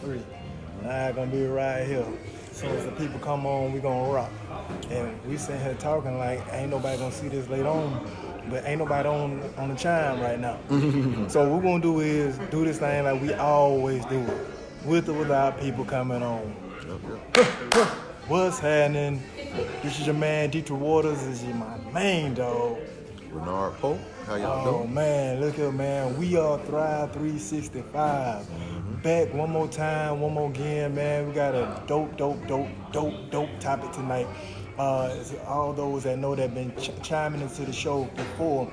3. Now gonna be right here. So as the people come on, we gonna rock. And we sitting here talking like ain't nobody gonna see this later on, but ain't nobody on the chime right now. So what we're gonna do is do this thing like we always do it, with or without people coming on. What's happening? This is your man, Dietrich Waters. This is my main dog. Bernard Pope, how y'all doing? Oh man, look here, man. We are Thrive 365. Back one more time, one more again, man. We got a dope topic tonight. All those that know that been chiming into the show before,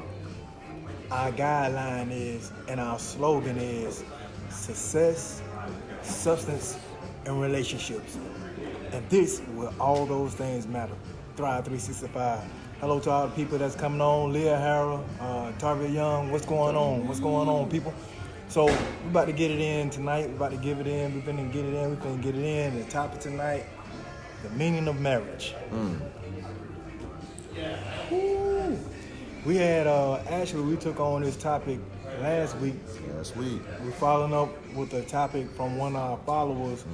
our guideline is and our slogan is success, substance, and relationships. And this where all those things matter. Thrive 365. Hello to all the people that's coming on. Leah Harrell, Tarvia Young. What's going on? What's going on, people? So we about to get it in tonight. We about to give it in. We finna get it in. We finna get it in. The topic tonight: the meaning of marriage. Woo. We had actually we took on this topic last week. We're following up with a topic from one of our followers.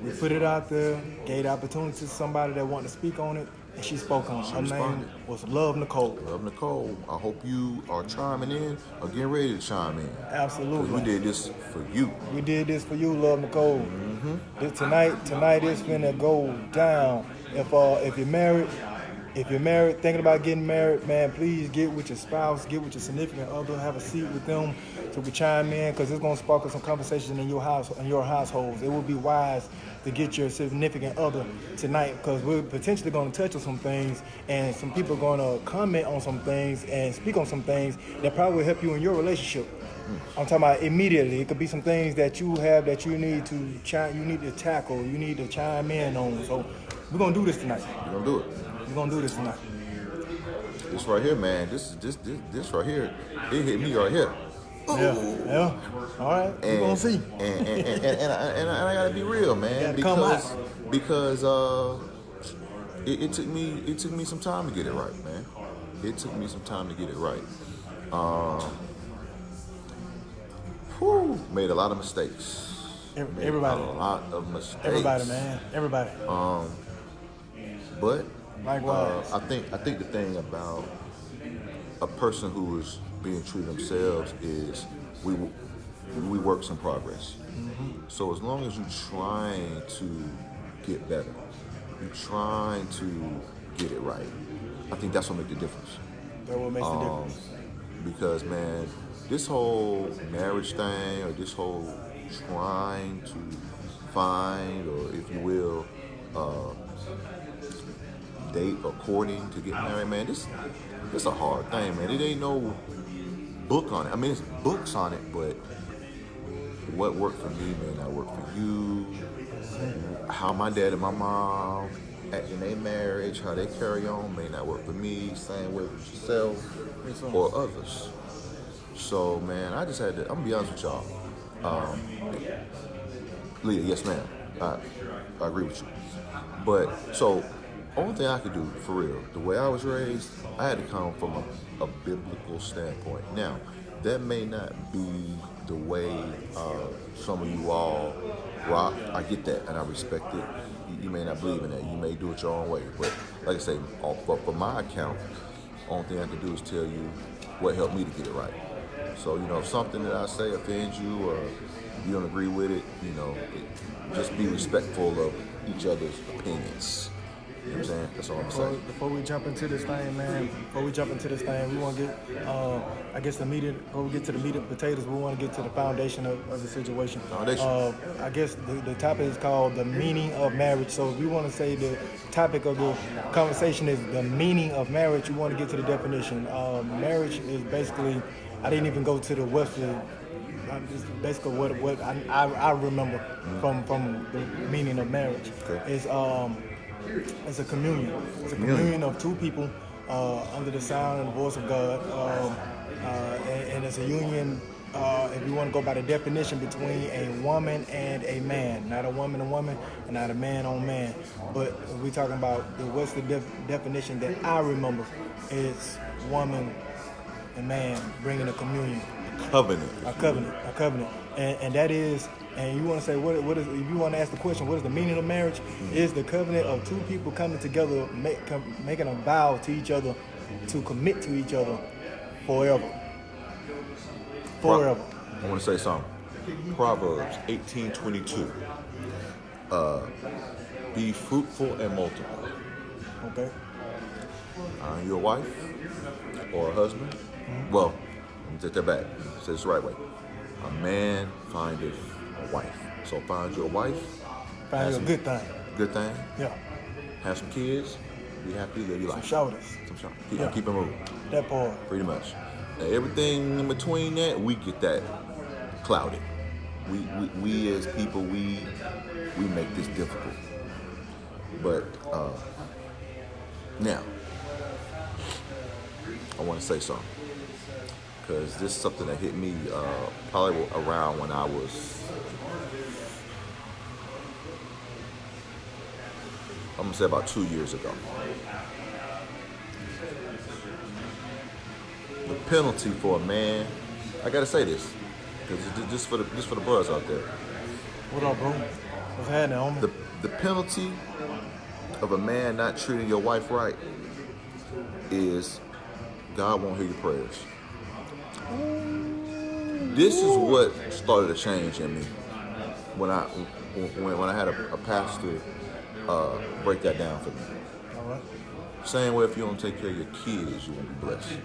We put it out there, gave the opportunity to somebody that wanted to speak on it, and she spoke on it. Her name was Love Nicole. Love Nicole, I hope you are chiming in or getting ready to chime in. Absolutely. We did this for you. We did this for you, Love Nicole. Tonight is finna go down. If you're married, thinking about getting married, man, please get with your spouse, get with your significant other, have a seat with them so we chime in, because it's going to spark some conversation in your households. It would be wise to get your significant other tonight, because we're potentially going to touch on some things, and some people are going to comment on some things and speak on some things that probably will help you in your relationship. I'm talking about immediately. It could be some things that you have that you need to tackle, you need to chime in on. So we're going to do this tonight. We're going to do it. We're going to do this tonight. This right here, man, this right here, it hit me right here. Yeah. All right, we're going to see. And I got to be real, man, because it took me some time to get it right, man. It took me some time to get it right. Made a lot of mistakes. Everybody. A lot of mistakes. Everybody, man. Everybody. But likewise. I think the thing about a person who is being true to themselves is we works in progress. So as long as you're trying to get better, you're trying to get it right, I think that's what makes the difference. That what makes the difference. Because, man, this whole marriage thing, or this whole trying to find, or if you will, date or courting to get married, man, this a hard thing, man. It ain't no book on it. I mean, it's books on it, but what worked for me may not work for you. How my dad and my mom act in their marriage, how they carry on, may not work for me. Same way with yourself or others. So, man, I just had to, I'm gonna be honest with y'all. Leah, yes, ma'am. I agree with you. But, so, only thing I could do, for real, the way I was raised, I had to come from a biblical standpoint. Now, that may not be the way some of you all rock. I get that, and I respect it. You may not believe in that. You may do it your own way. But, like I say, for my account, only thing I can do is tell you what helped me to get it right. So, if something that I say offends you or you don't agree with it, just be respectful of each other's opinions. You know what I'm saying? That's all I'm saying. Before we jump into this thing, man, we want to get, I guess, before we get to the meat and potatoes, we want to get to the foundation of the situation. I guess the topic is called the meaning of marriage. So if we want to say the topic of the conversation is the meaning of marriage, we want to get to the definition. Marriage is basically, I didn't even go to the Western. It's basically what I remember from the meaning of marriage. Okay. It's a communion. It's a communion of two people under the sound and the voice of God, and it's a union. If you want to go by the definition, between a woman and a man, not a woman and woman, and not a man on man. But if we're talking about what's the definition that I remember, it's woman and man bringing a communion. Covenant. A covenant. and that is, and you want to say what is, if you want to ask the question, what is the meaning of marriage? Is the covenant of two people coming together, making a vow to each other, to commit to each other forever. Forever. I want to say something. Proverbs 18:22. Be fruitful and multiply. Okay. Your wife or a husband. Well, let me take that back. Say this the right way. A man findeth a wife. So find your wife. Find you a good thing. Good thing. Yeah. Have some kids. Be happy. Live your life. Some shoulders. Keep it moving. That part. Pretty much. Now, everything in between that, we get that clouded. We as people, we make this difficult. But now, I want to say something, because this is something that hit me probably around when I was, I'm gonna say about 2 years ago. The penalty for a man, I gotta say this, because it's just for the brothers out there. What up, bro? What's happening, homie? The penalty of a man not treating your wife right is God won't hear your prayers. This is what started a change in me when I had a pastor break that down for me. All right. Saying, well, if you don't take care of your kids, you won't be blessed.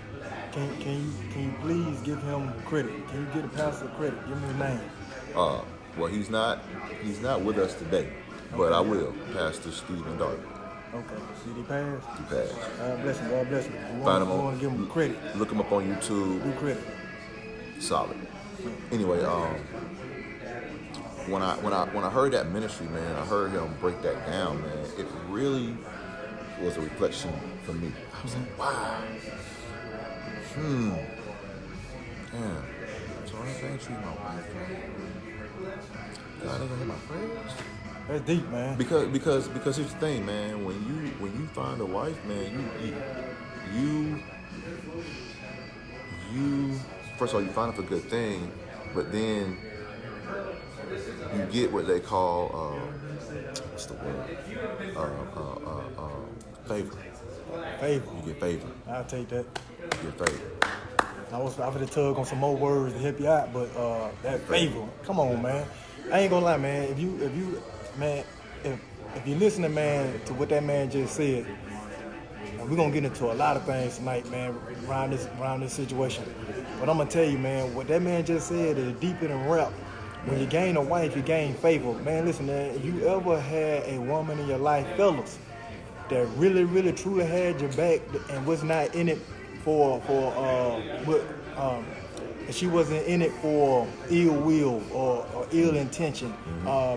Can you please give him credit? Can you give the pastor credit? Give me his name. Well, he's not with us today, but I will. Pastor Stephen Darby. Okay. Did he pass? He passed. God bless him. God bless him. We Find him want to give him credit. Look him up on YouTube. Do credit. Solid. Anyway, when I heard that ministry, man, I heard him break that down, man. It really was a reflection for me. I was like, wow. Damn. So I ain't treating my wife right. God ain't gonna hear my prayers. That's deep, man. Because here's the thing, man. When you find a wife, man, you first of all, you find her a good thing, but then you get what they call what's the word? Favor. Favor. You get favor. I'll take that. You get favor. I was going to tug on some more words to help you out, but that favor. Come on, man. I ain't gonna lie, man. If you listen, man, to what that man just said, we're gonna get into a lot of things tonight, man, around this situation. But I'm gonna tell you, man, what that man just said is deeper than rap. When you gain a wife, you gain favor. Man, listen, man, if you ever had a woman in your life, fellas, that really, really, truly had your back and was not in it she wasn't in it for ill will or ill intention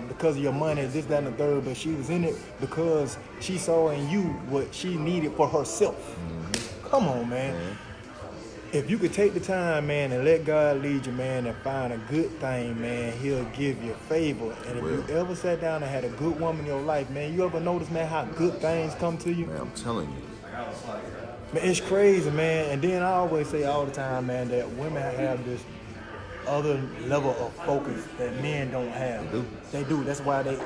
because of your money, this, that, and the third, but she was in it because she saw in you what she needed for herself. Come on, man. If you could take the time, man, and let God lead you, man, and find a good thing, man, he'll give you favor. And if you ever sat down and had a good woman in your life, man, you ever notice, man, how good things come to you? Man, I'm telling you. Man, it's crazy, man. And then I always say all the time, man, that women have this other level of focus that men don't have. They do. That's why they're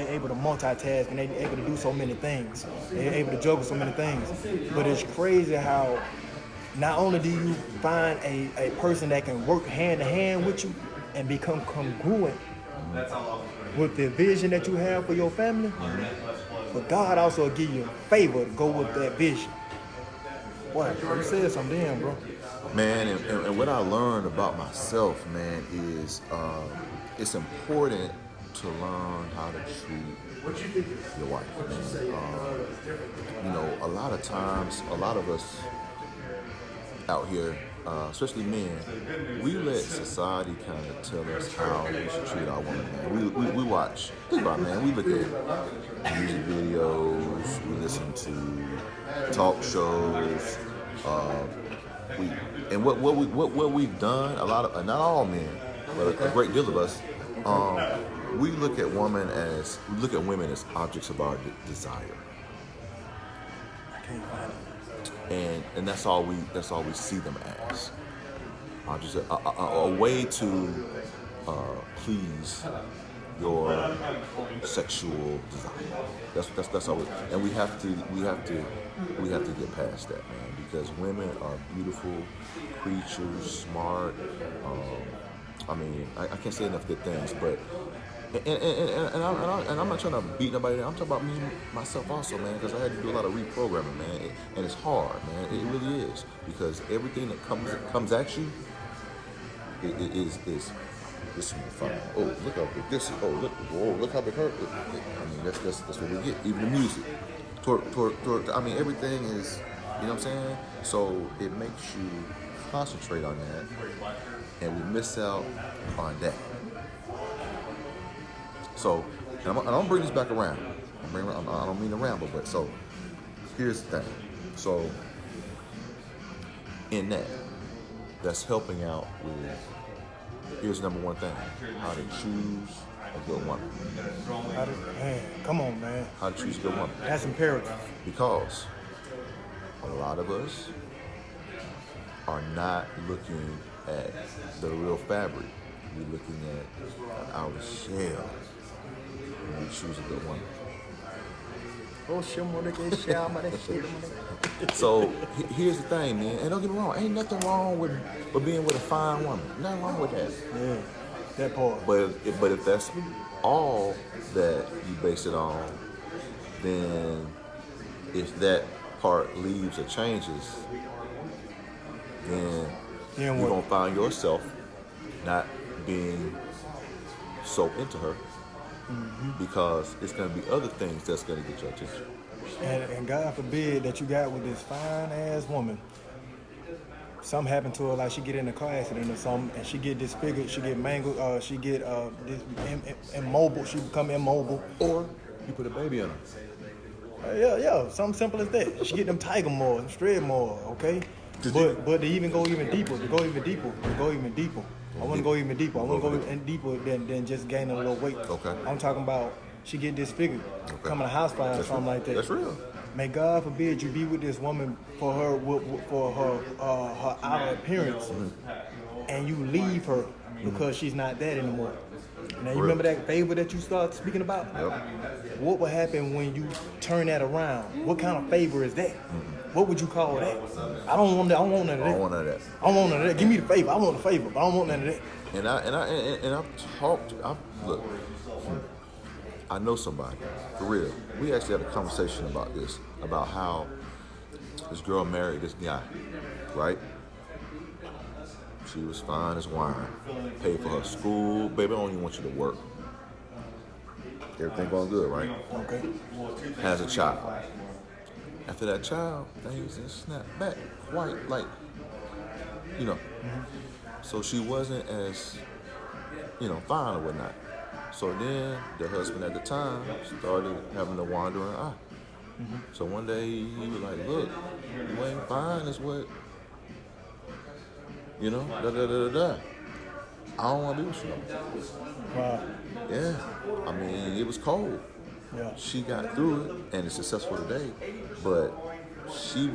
able to multitask and they're able to do so many things. They're able to juggle so many things. But it's crazy how not only do you find a person that can work hand to hand with you and become congruent with the vision that you have for your family, but God also will give you favor to go with that vision. Boy, you said something then, bro. Man, and what I learned about myself, man, is it's important to learn how to treat your wife, man. A lot of times, a lot of us out here, especially men, we let society kind of tell us how we should treat our woman, man. We watch, think about it, man, we look at music videos, we listen to talk shows, what we've done, a lot of, not all men, but a great deal of us, we look at women as objects of our desire. I can't find it. And that's all we see them as. Just a way to please your sexual desire. That's all. And we have to get past that, man, because women are beautiful creatures, smart. I mean, I can't say enough good things, but and I'm not trying to beat nobody down. I'm talking about me myself also, man, because I had to do a lot of reprogramming, man, and it's hard, man. It really is, because everything that comes at you, it is. This one fine. Oh, look how big this is. Oh, look how big her. I mean, that's what we get. Even the music. I mean, everything is. You know what I'm saying? So it makes you concentrate on that, and we miss out on that. So, and I'm gonna bring this back around. I don't mean to ramble, but so here's the thing. So in that's helping out with. Here's number one thing: how to choose a good woman. Man, come on, man. How to choose a good woman. That's imperative. Because a lot of us are not looking at the real fabric. We're looking at our shell when we choose a good woman. So here's the thing, man. And don't get me wrong, ain't nothing wrong with being with a fine woman. Nothing wrong with that. Yeah, that part. But if that's all that you base it on, then if that part leaves or changes, then you're gonna find yourself not being so into her. Mm-hmm. Because it's going to be other things that's going to get your attention. And God forbid that you got with this fine ass woman, something happened to her, like she get in a car accident or something, and she get disfigured, she get mangled, she get immobile, she become immobile. Or you put a baby on her. Yeah, something simple as that. She get them tiger more, them straight more, okay? But to even go even deeper, I want to go even deeper. I want to go even deeper than just gaining a little weight. Okay. I'm talking about she get disfigured, come in a house fire or something like that. That's real. May God forbid you be with this woman for her outer appearance, and you leave her because she's not that anymore. Now you remember that favor that you started speaking about? Yep. What would happen when you turn that around? What kind of favor is that? What would you call that? I don't want that. I don't want none of that. I don't want none of that. I don't want none of that. Give me the favor. I want the favor, but I don't want none of that. And I've talked. Look, I know somebody for real. We actually had a conversation about this, about how this girl married this guy, right? She was fine as wine. Paid for her school. Baby, I don't even want you to work. Everything going good, right? Okay. Has a child. After that child, things didn't snap back quite like, you know. Mm-hmm. So she wasn't as, fine or whatnot. So then the husband at the time started having a wandering eye. Mm-hmm. So one day he was like, look, you ain't fine is what, da-da-da-da-da. I don't want to be with you. Wow. Yeah. I mean, it was cold. Yeah. She got through it and is successful today. But she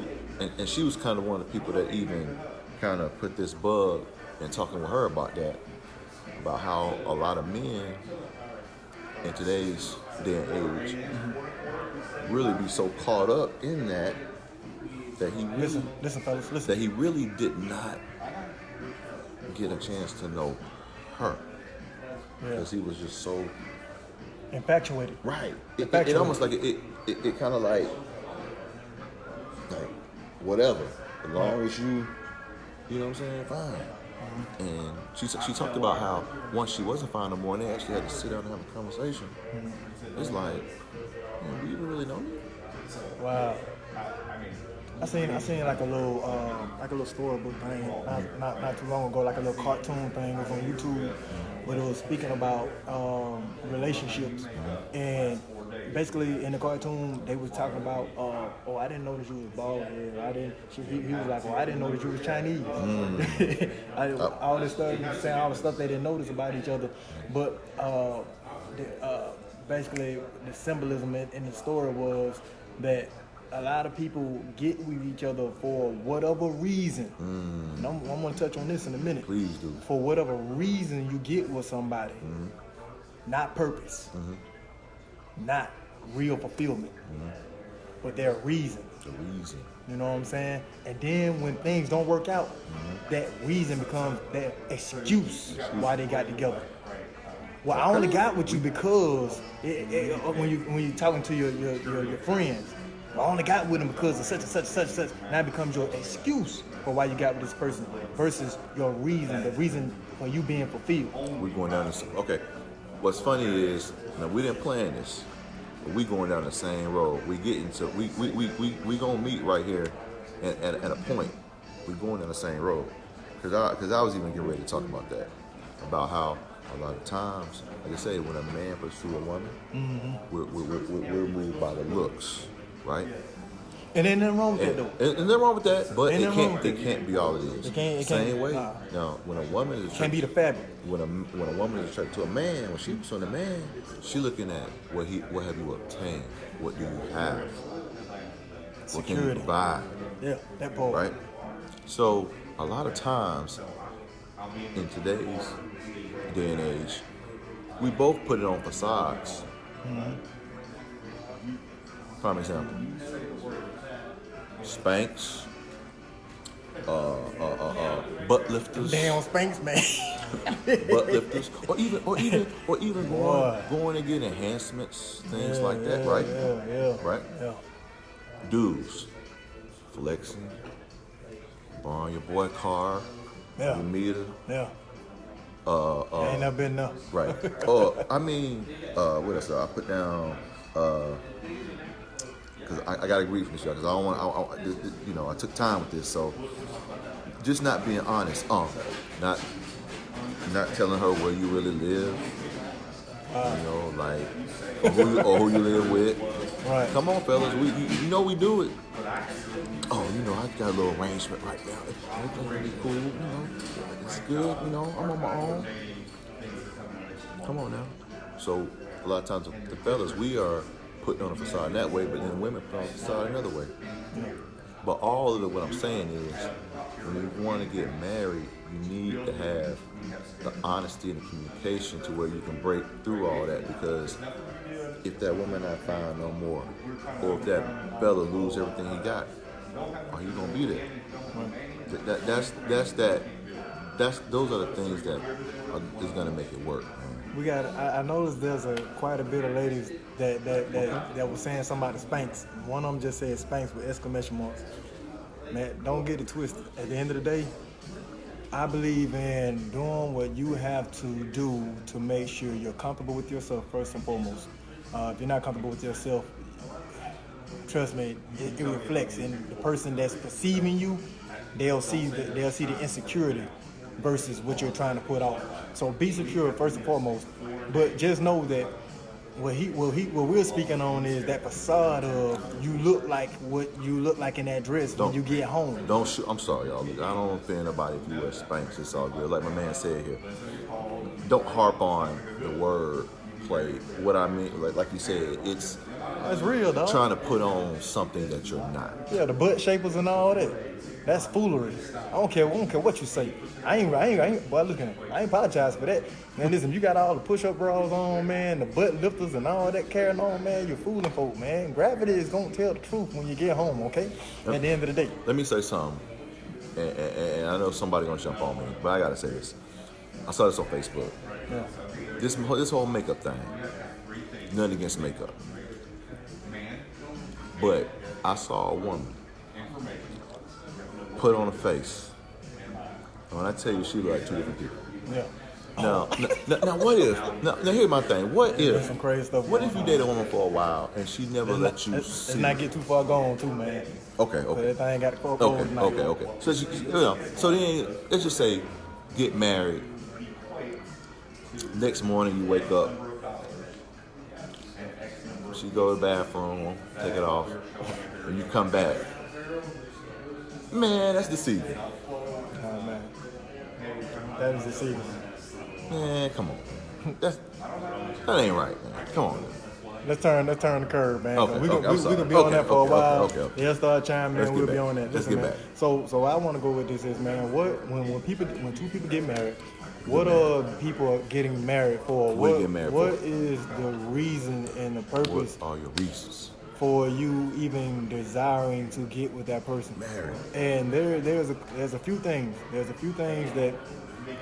was kind of one of the people that even kind of put this bug in talking with her about that. About how a lot of men in today's day and age really be so caught up in that he really, listen, fellas, listen. That he really did not get a chance to know her because he was just so infatuated. Right. It almost like it kind of like whatever. As long as you know what I'm saying, fine. Mm-hmm. And she talked about how once she wasn't fine no more, and they actually had to sit down and have a conversation. Mm-hmm. It's like, do you even really know me? Wow. I seen like a little storybook thing not too long ago, like a little cartoon thing. It was on YouTube, but it was speaking about relationships, and basically in the cartoon they was talking about, I didn't know that you was bald head. He was like, I didn't know that you was Chinese. All this stuff, saying all the stuff they didn't notice about each other, but basically the symbolism in the story was that a lot of people get with each other for whatever reason. And I'm going to touch on this in a minute. Please do. For whatever reason you get with somebody, not purpose, not real fulfillment, but their reason. The reason. You know what I'm saying? And then when things don't work out, that reason becomes that excuse why they got together. Well, I only got with you because when you're talking to your friends, I only got with them because of such and such and such and such. Now it becomes your excuse for why you got with this person versus your reason, the reason for you being fulfilled. We're going down this. Okay. What's funny is, now we didn't plan this. We going down the same road. We getting to we gonna meet right here at a point. We going down the same road. Cause I was even getting ready to talk about that, about how a lot of times, like I say, when a man pursue a woman, we're moved by the looks, right? And ain't nothing wrong with that though. And nothing wrong with that, but Ain't nothing wrong with it can't be all it is. It Same can't, way. nah. Now, when a woman is Can't be the fabric. when a woman is attracted to a man, when she pursuing a man, she looking at what have you obtained, what do you have, what can you Security. provide, Yeah, that part. right? So a lot of times in today's day and age, we both put it on facades. Prime example: Spanx, butt lifters. Damn Spanx, man. Butt lifters, or even going to get enhancements, things like that, right? Yeah. Right? Yeah. Dudes, flexing, borrowing your boy car, Yeah. your meter, Yeah. Ain't never been enough. right? I mean, what else? I put down, because I got to agree with this, because I don't want, I took time with this, so just not being honest, not telling her where you really live, or who you live with. Right. Come on, fellas, we do it. Oh, I got a little arrangement right now. Everything's really cool, it's good, I'm on my own. Come on now. So a lot of times the fellas, we are putting on a facade that way, but then women put on a facade another way. But all of it, what I'm saying is, when you want to get married, you need to have the honesty and the communication to where you can break through all that, because if that woman not found no more, or if that fella lose everything he got, are you gonna be there? Those are the things that is gonna make it work. We got. I noticed there's quite a bit of ladies that was saying something about the Spanx. One of them just said Spanx with exclamation marks. Man, don't get it twisted. At the end of the day, I believe in doing what you have to do to make sure you're comfortable with yourself first and foremost. If you're not comfortable with yourself, trust me, it reflects in the person that's perceiving you. They'll see the insecurity versus what you're trying to put out. So be secure first and foremost. But just know that what we're speaking on is that facade of you look like what you look like in that dress when you get home. I'm sorry, y'all. I don't offend nobody if you wear Spanx. It's all good. Like my man said here, don't harp on the word play. What I mean, like you said, it's real, dog. Trying to put on something that you're not. Yeah, the butt shapers and all that. That's foolery. I don't care what you say. I ain't. Boy, look at him. I ain't apologize for that. Man, listen, you got all the push-up bras on, man, the butt lifters and all that carrying on, man. You're fooling folk, man. Gravity is gonna tell the truth when you get home, okay? At the end of the day. Let me say something, and I know somebody gonna jump on me, but I gotta say this. I saw this on Facebook. Yeah. This whole makeup thing. Nothing against makeup, but I saw a woman put on a face. And when I tell you, she looked like two different people. Yeah. Now, what if? Now, here's my thing. What if? There's some crazy stuff. What if you date a woman for a while and she never let you Let's see? not get too far gone, too, man. Okay. So that thing got to go. Okay. So so then let's just say, get married. Next morning you wake up. She go to the bathroom, take it off, and you come back. Man, that's deceiving. Oh, man. That is deceiving. Man, come on. That ain't right, man. Come on. let's turn the curve, man. Okay, We okay, I'm sorry. could be on that for a while. Okay. They'll start chiming Let's in. get We'll back. be on that. Let's Listen, get man. back. So I want to go with this is, man. When two people get married, what are people getting married for? What get married What for? is the reason and the purpose What are your reasons? for you even desiring to get with that person? Married. And there's a few things. There's a few things that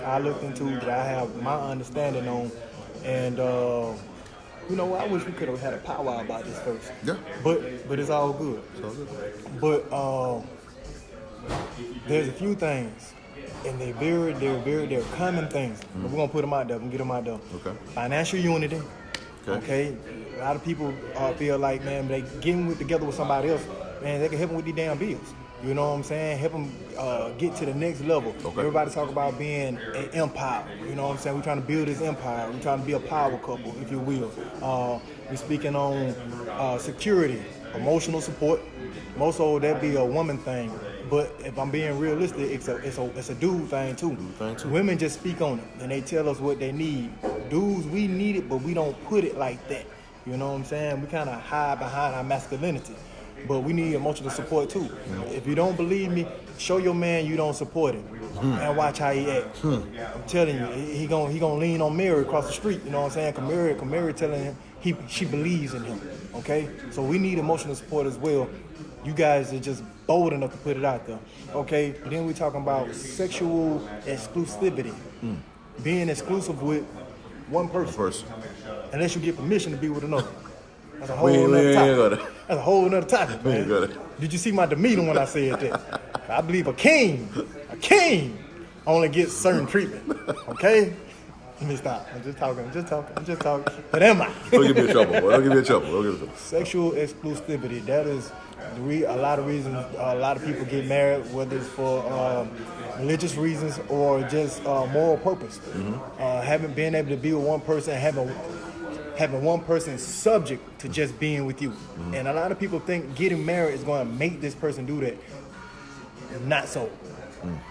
I looked into that I have my understanding on, and you know, I wish we could have had a powwow about this first. Yeah. But it's all good. But there's a few things, and they're common things. But we're gonna put them out there. We're gonna get them out there. Okay. Financial unity. Okay. A lot of people feel like, man, they getting together with somebody else, man, they can help them with these damn bills. You know what I'm saying? Help them get to the next level. Okay. Everybody talk about being an empire. You know what I'm saying? We're trying to build this empire. We're trying to be a power couple, if you will. We're speaking on security, emotional support. Most of that be a woman thing. But if I'm being realistic, it's a dude thing too. Women just speak on it and they tell us what they need. Dudes, we need it, but we don't put it like that. You know what I'm saying? We kind of hide behind our masculinity. But we need emotional support too. If you don't believe me, show your man you don't support him and watch how he acts. I'm telling you, he gonna lean on Mary across the street. You know what I'm saying? Mary telling him she believes in him. Okay, so we need emotional support as well. You guys are just bold enough to put it out there. Okay, but then we're talking about sexual exclusivity, being exclusive with one person, unless you get permission to be with another. That's a whole nother topic. That's a whole nother topic, man. Did you see my demeanor when I said that? I believe a king only gets certain treatment. Okay? Let me stop. I'm just talking. But am I? Don't give me a trouble, boy. Don't give me a trouble. Sexual exclusivity. That is a lot of reasons a lot of people get married, whether it's for religious reasons or just moral purpose. Having been able to be with one person, having one person subject to just being with you. And a lot of people think getting married is going to make this person do that. Not so.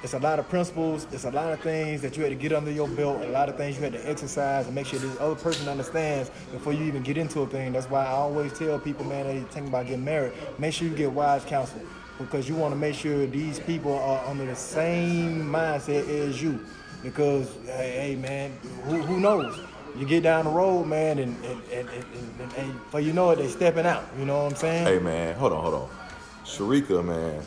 It's a lot of principles, it's a lot of things that you had to get under your belt, a lot of things you had to exercise and make sure this other person understands before you even get into a thing. That's why I always tell people, man, they think about getting married, make sure you get wise counsel, because you want to make sure these people are under the same mindset as you. Because, hey man, who knows? You get down the road, man, and for you know it, they stepping out. You know what I'm saying? Hey, man, hold on. Sharika, man,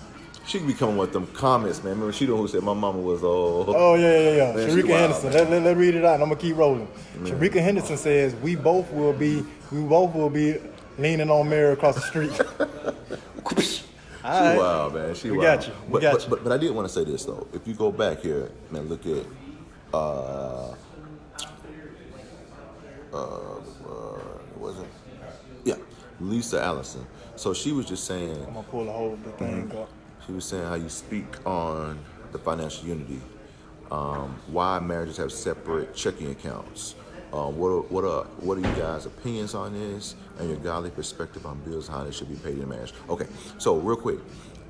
she be coming with them comments, man. Remember, she the one who said my mama was old. Oh, yeah. Man, Sharika Henderson. Let's read it out. I'm going to keep rolling. Man. Sharika Henderson says, we both will be leaning on Mary across the street. She wild, man. She wild. We got you. But I did want to say this, though. If you go back here, man, look at was it? Yeah, Lisa Allison. So she was just saying. I'm gonna pull the whole thing up. She was saying how you speak on the financial unity, why marriages have separate checking accounts. What are you guys' opinions on this, and your godly perspective on bills, how they should be paid in marriage? Okay, so real quick,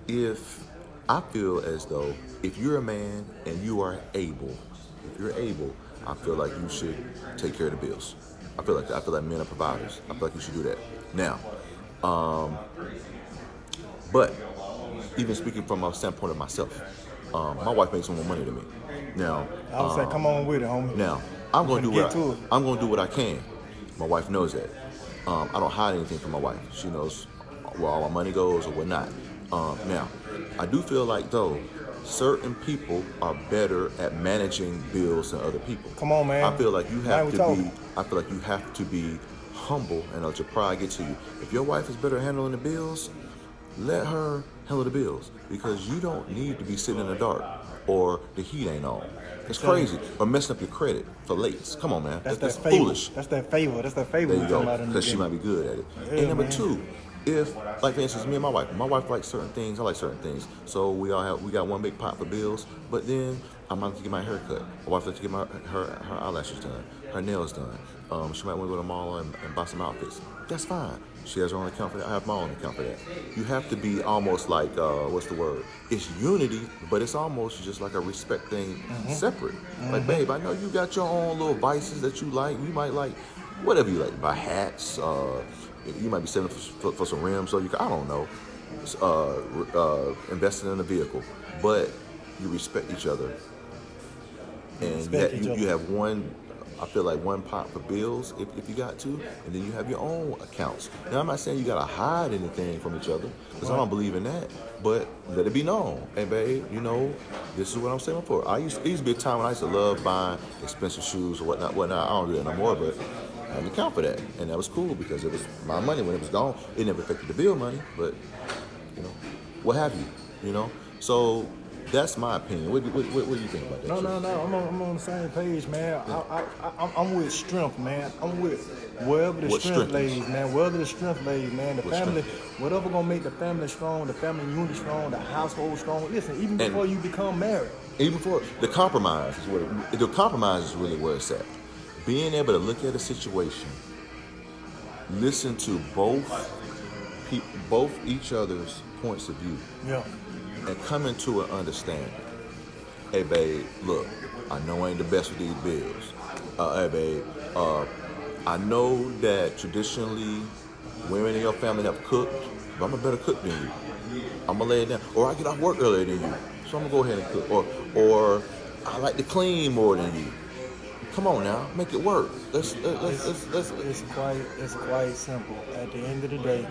if I feel as though if you're a man and you are able, I feel like you should take care of the bills. I feel like men are providers. I feel like you should do that. Now, but even speaking from a standpoint of myself, my wife makes more money than me. Now, I was saying, come on with it, homie. Now, I'm gonna do what I can. My wife knows that. I don't hide anything from my wife. She knows where all my money goes or whatnot. Now, I do feel like though certain people are better at managing bills than other people. Come on, man. I feel like you have to be humble and let your pride get to you. If your wife is better at handling the bills, let her handle the bills, because you don't need to be sitting in the dark or the heat ain't on. It's crazy. Or messing up your credit for lates. Come on, man. That's foolish. That's that favor. There you go. Because she might be good at it. Yeah, and number man. two, if, like for instance, me and my wife likes certain things, I like certain things. So we got one big pot for bills, but then I might have to get my hair cut. My wife likes to get her eyelashes done, her nails done. She might want to go to the mall and buy some outfits. That's fine. She has her own account for that. I have my own account for that. You have to be almost like, what's the word? It's unity, but it's almost just like a respect thing separate. Like, babe, I know you got your own little vices that you like. You might like whatever you like, buy hats. You might be saving for some rims, so you can, I don't know, investing in a vehicle, but you respect each other, and you have one. I feel like one pot for bills if you got to, and then you have your own accounts. Now I'm not saying you gotta hide anything from each other, because I don't believe in that. But let it be known, hey babe, you know, this is what I'm saving for. It used to be a time when I used to love buying expensive shoes or whatnot. I don't do that no more, but I had an account for that, and that was cool because it was my money. When it was gone, it never affected the bill money, but you know, what have you, you know. So that's my opinion. What do you think about that? No. I'm on the same page, man. I'm with strength, man. I'm with wherever the strength lays, man. Wherever the strength lays, man. The family, whatever gonna make the family strong, the family unit strong, the household strong. Listen, even before you become married. Even before the compromise is the compromise is really where it's at. Being able to look at a situation, listen to both each other's points of view. Yeah. And come into an understanding. Hey, babe, look, I know I ain't the best with these bills. Hey, babe, I know that traditionally women in your family have cooked, but I'm a better cook than you. I'm gonna lay it down. Or I get off work earlier than you, so I'm gonna go ahead and cook. Or I like to clean more than you. Come on now, make it work. Let's. It's quite simple. At the end of the day,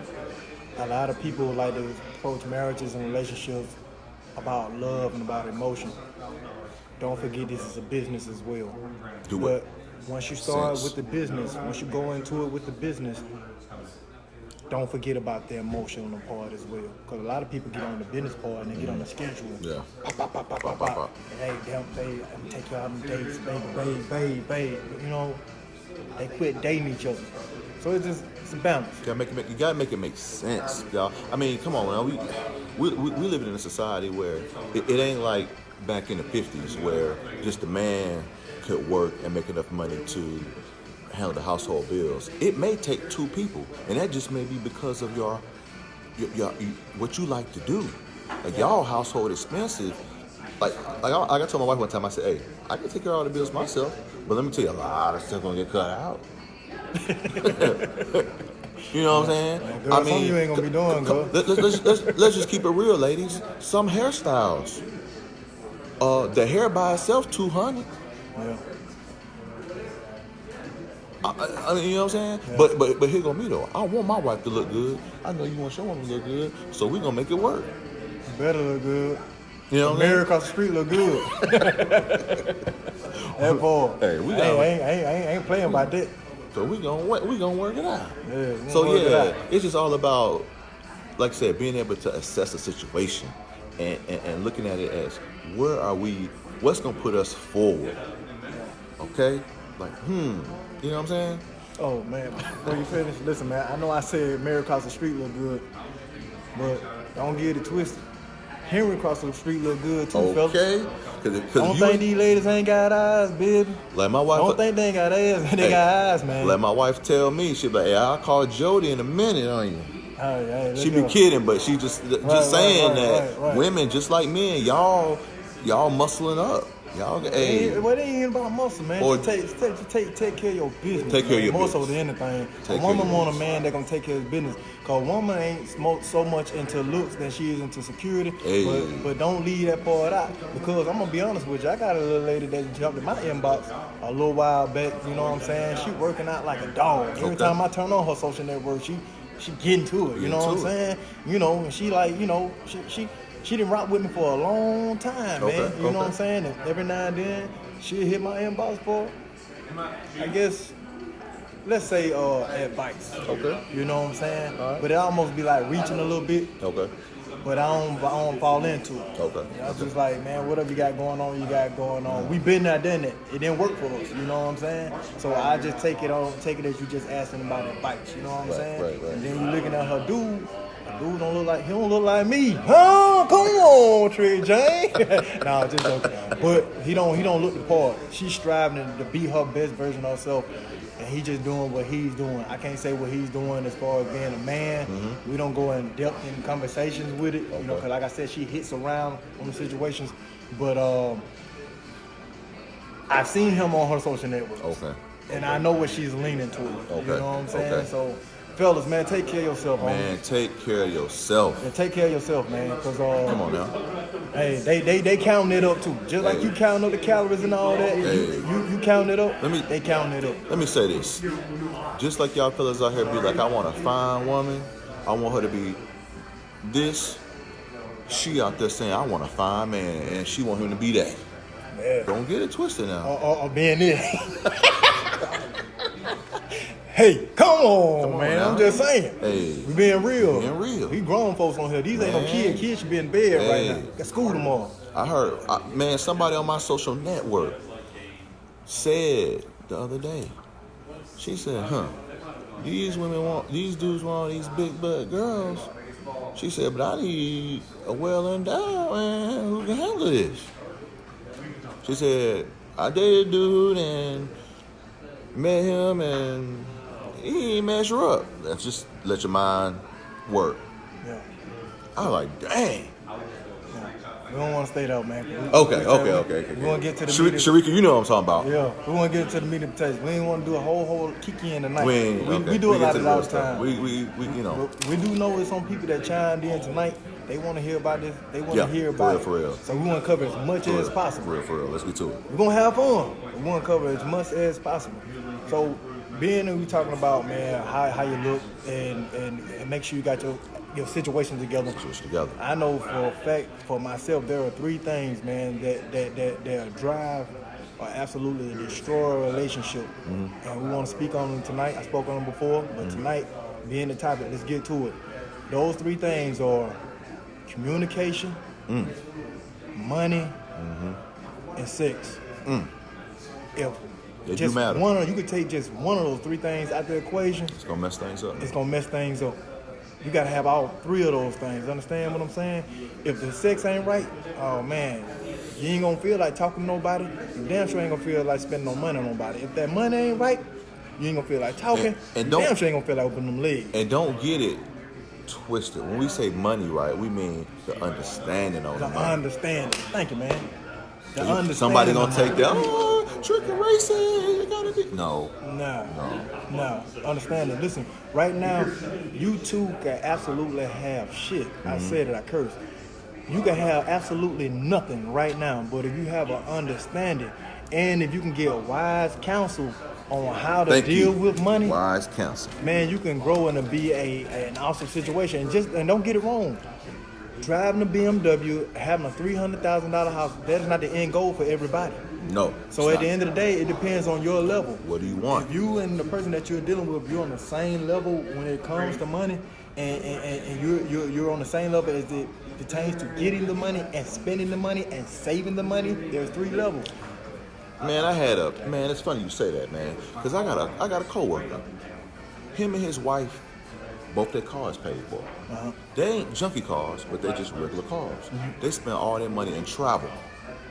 a lot of people like to approach marriages and relationships about love and about emotion. Don't forget this is a business as well. But once you start with the business, once you go into it with the business, don't forget about the emotional part as well. Because a lot of people get on the business part and they get on the schedule. Yeah. And hey, damn, babe, I'm take you out on dates, babe. You know, they quit dating each other. So it's a balance. You gotta make it make sense, y'all. I mean, come on now. We living in a society where it ain't like back in the 50s where just the man could work and make enough money to handle the household bills. It may take two people, and that just may be because of your what you like to do. Like y'all household expensive. Like I told my wife one time, I said, hey, I can take care of all the bills myself, but let me tell you, a lot of stuff gonna get cut out. You know what I'm saying? Girl, I mean, you ain't gonna be doing, girl. Let's just keep it real, ladies. Some hairstyles, the hair by itself, $200. Yeah. I mean, you know what I'm saying? Yeah. But here go me though. I want my wife to look good. I know you want your woman to look good, so we gonna make it work. You better look good. You know, Mary across the street look good. That boy. Hey, I ain't playing about that. So we gonna work it out. Yeah, so it's just all about, like I said, being able to assess a situation and looking at it as where are we? What's gonna put us forward? Okay, like you know what I'm saying? Oh man, before you finish, listen, man. I know I said Mary across the street look good, but don't get it twisted. Henry across the street look good too, fellas. Okay. Don't think these ladies ain't got eyes, baby. Like my wife. Don't think they ain't got eyes. They got eyes, man. Let my wife tell me. She be like, hey, I'll call Jody in a minute on you. She be kidding, but she just saying that women just like men, y'all muscling up. Y'all, hey. Well, it ain't about muscle, man. Or take care of your business. Take care of your more business. So than anything. A woman want a man that gonna take care of his business. Cause a woman ain't so much into looks than she is into security. Hey. But don't leave that part out. Because I'm gonna be honest with you, I got a little lady that jumped in my inbox a little while back. You know what I'm saying? She working out like a dog. Every time I turn on her social network, she getting to it. You know what I'm saying? You know, and she like, you know, she done rock with me for a long time, man. You know what I'm saying? And every now and then, she'll hit my inbox for, I guess, let's say advice. Okay. You know what I'm saying? Right. But it almost be like reaching a little bit. Okay. But I don't fall into it. Okay. I was just like, man, whatever you got going on, you got going on. We been there, done it. It didn't work for us. You know what I'm saying? So I just take it as you just asking about advice. You know what I'm saying? Right. And then you looking at her dude. Dude he don't look like me. Huh? Come on, Trey Jane. Nah, just joking. But he don't look the part. She's striving to be her best version of herself. And he just doing what he's doing. I can't say what he's doing as far as being a man. Mm-hmm. We don't go in depth in conversations with it. You know, because like I said, she hits around on the situations. But I've seen him on her social networks. Okay. and I know what she's leaning toward. Okay. You know what I'm saying? Okay. So, fellas, man, take care of yourself, homie. Man, take care of yourself. Yeah, take care of yourself, man. Cause Come on now. hey, they counting it up too. Just like you counting up the calories and all that. Hey. You counting it up. They counting it up. Let me say this. Just like y'all fellas out here be like, I want a fine woman. I want her to be this. She out there saying, I want a fine man, and she want him to be that. Yeah. Don't get it twisted now. Or being it. Hey, come on, man. now. I'm just saying. Hey. We being real. Being real. We grown folks on here. These ain't no kids. Kids should be in bed right now. At school tomorrow. I heard, man, somebody on my social network said the other day, she said, these dudes want these big butt girls. She said, but I need a well-endowed man who can handle this. She said, I dated a dude and met him and he ain't measure up. That's just let your mind work. Yeah. I was like, dang. We don't want to stay there, man. Okay. We want to get to the meat. Sharika, you know what I'm talking about. Yeah, we want to get to the meat and potatoes. We ain't want to do a whole kiki in the night. We do a lot get to of the all real the stuff. time. We you know. We do know there's some people that chimed in tonight. They want to hear about this. They want to hear about for real. So we want to cover as much as possible. For real. Let's get to it. We're going to have fun. We want to cover as much as possible. So being that we talking about, man, how you look and make sure you got your situation together. I know for a fact, for myself, there are 3 things, man, that drive or absolutely destroy a relationship. Mm-hmm. And we want to speak on them tonight. I spoke on them before, but tonight, being the topic, let's get to it. Those 3 things are communication, money, and sex. If they just do matter. you could take just one of those 3 things out the equation, it's gonna mess things up. You gotta have all 3 of those things. Understand what I'm saying? If the sex ain't right, oh man, you ain't gonna feel like talking to nobody. You damn sure ain't gonna feel like spending no money on nobody. If that money ain't right, you ain't gonna feel like talking. And you damn sure ain't gonna feel like opening them legs. And don't get it twisted. When we say money right, we mean the understanding on the money. Understanding. Thank you, man. The understanding. Somebody gonna take that, trick and racing, you gotta be. No. Understanding. Listen, right now, you two can absolutely have shit. I said it, I cursed. You can have absolutely nothing right now, but if you have an understanding and if you can get wise counsel on how to deal with money, wise counsel, man, you can grow and be an awesome situation. And don't get it wrong. Driving a BMW, having a $300,000 house, that is not the end goal for everybody. No. So at the end of the day, it depends on your level. What do you want? If you and the person that you're dealing with, you're on the same level when it comes to money, and you're on the same level as it pertains to getting the money and spending the money and saving the money. There's 3 levels. Man, it's funny you say that, man, because I got a coworker. Him and his wife, both their cars paid for. They ain't junkie cars, but they just regular cars. They spend all their money in travel.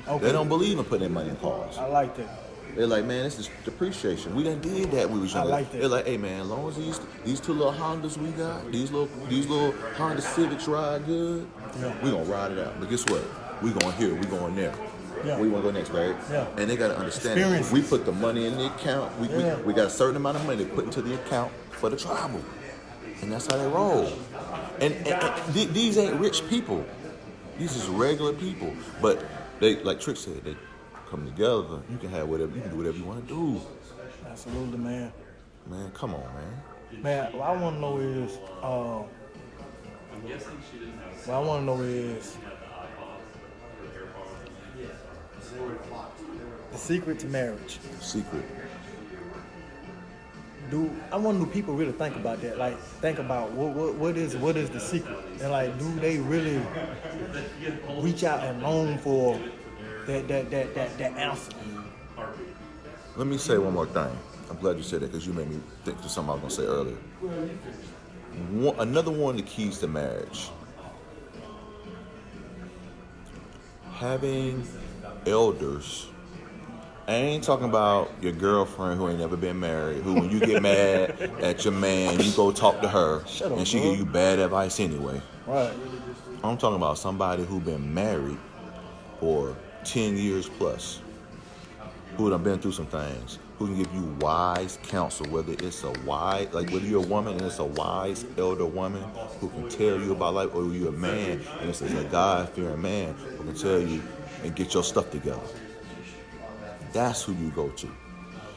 Okay. They don't believe in putting their money in cars. I like that. They're like, man, this is depreciation. We done did that when we was younger. I like that. They're like, hey man, as long as these 2 little Hondas we got, these little Honda Civics ride good, we gonna ride it out. But guess what? We going here, we going there. Yeah. Where you want to go next, babe? Yeah. And they got to understand it. We put the money in the account. We got a certain amount of money to put into the account for the travel. And that's how they roll. And these ain't rich people. These is regular people. But they, like Trick said, they come together. You can do whatever you want to do. Absolutely, man. Man, come on, man. Man, what I want to know is, the secret to marriage. Secret. I want do people really think about that? Like, think about what is the secret? And like, do they really reach out and long for that answer? Let me say one more thing. I'm glad you said that because you made me think of something I was gonna say earlier. Another one of the keys to marriage: having elders. I ain't talking about your girlfriend who ain't never been married, who when you get mad at your man, you go talk to her, and she give you bad advice anyway. Right. I'm talking about somebody who been married for 10 years plus, who done been through some things, who can give you wise counsel, whether it's whether you're a woman and it's a wise elder woman who can tell you about life, or you're a man and it's a God-fearing man who can tell you and get your stuff together. That's who you go to.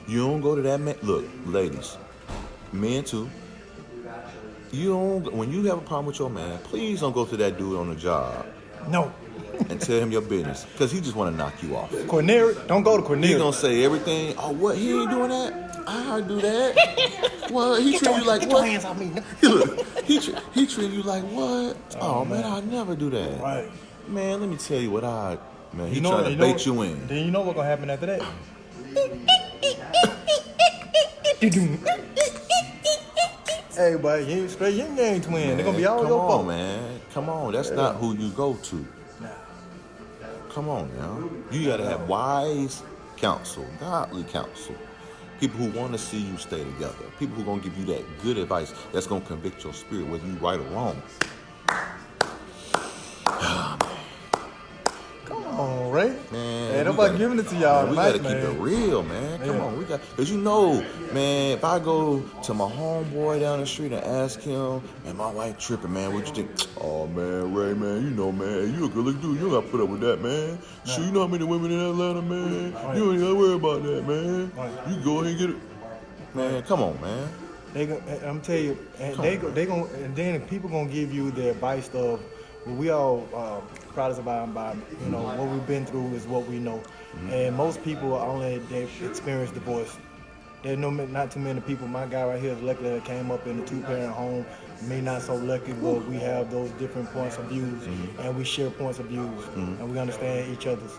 You don't go to that man. Look, ladies, men too. When you have a problem with your man, please don't go to that dude on the job. No. And tell him your business, because he just want to knock you off. Corneri, don't go to Corneri. He gonna say everything. Oh, what? He ain't doing that? I do that. Well, he treat you like what? Get your hands off me. Look, he treat you like what? Oh man, I never do that. Right. Man, let me tell you what he trying to bait you in. Then you know what's gonna happen after that. Hey, boy, you ain't straight yin yang twin. Man, They're gonna be all your fault. Come on, man. Come on. That's not who you go to. Nah. Come on, now. You gotta have wise counsel, godly counsel. People who want to see you stay together. People who gonna give you that good advice that's gonna convict your spirit, whether you right or wrong. Come on, Ray. Man, hey, nobody giving it to y'all. We gotta keep it real, man. Come on, cause you know, man, if I go to my homeboy down the street and ask him, man, my wife tripping, man, what you think? Oh man, Ray, man, you know, man, you a good looking dude, you don't gotta put up with that, man. Sure, you know how many women in Atlanta, man. You ain't gotta worry about that, man. You go ahead and get it, man. Come on, man. I'm telling you, and and then people gonna give you the advice of, well, we all products of our environment. You know, what we've been through is what we know. And most people they've experienced divorce. There's not too many people. My guy right here is lucky that came up in a 2-parent home. Me not so lucky, but we have those different points of views, and we share points of views, and we understand each other's.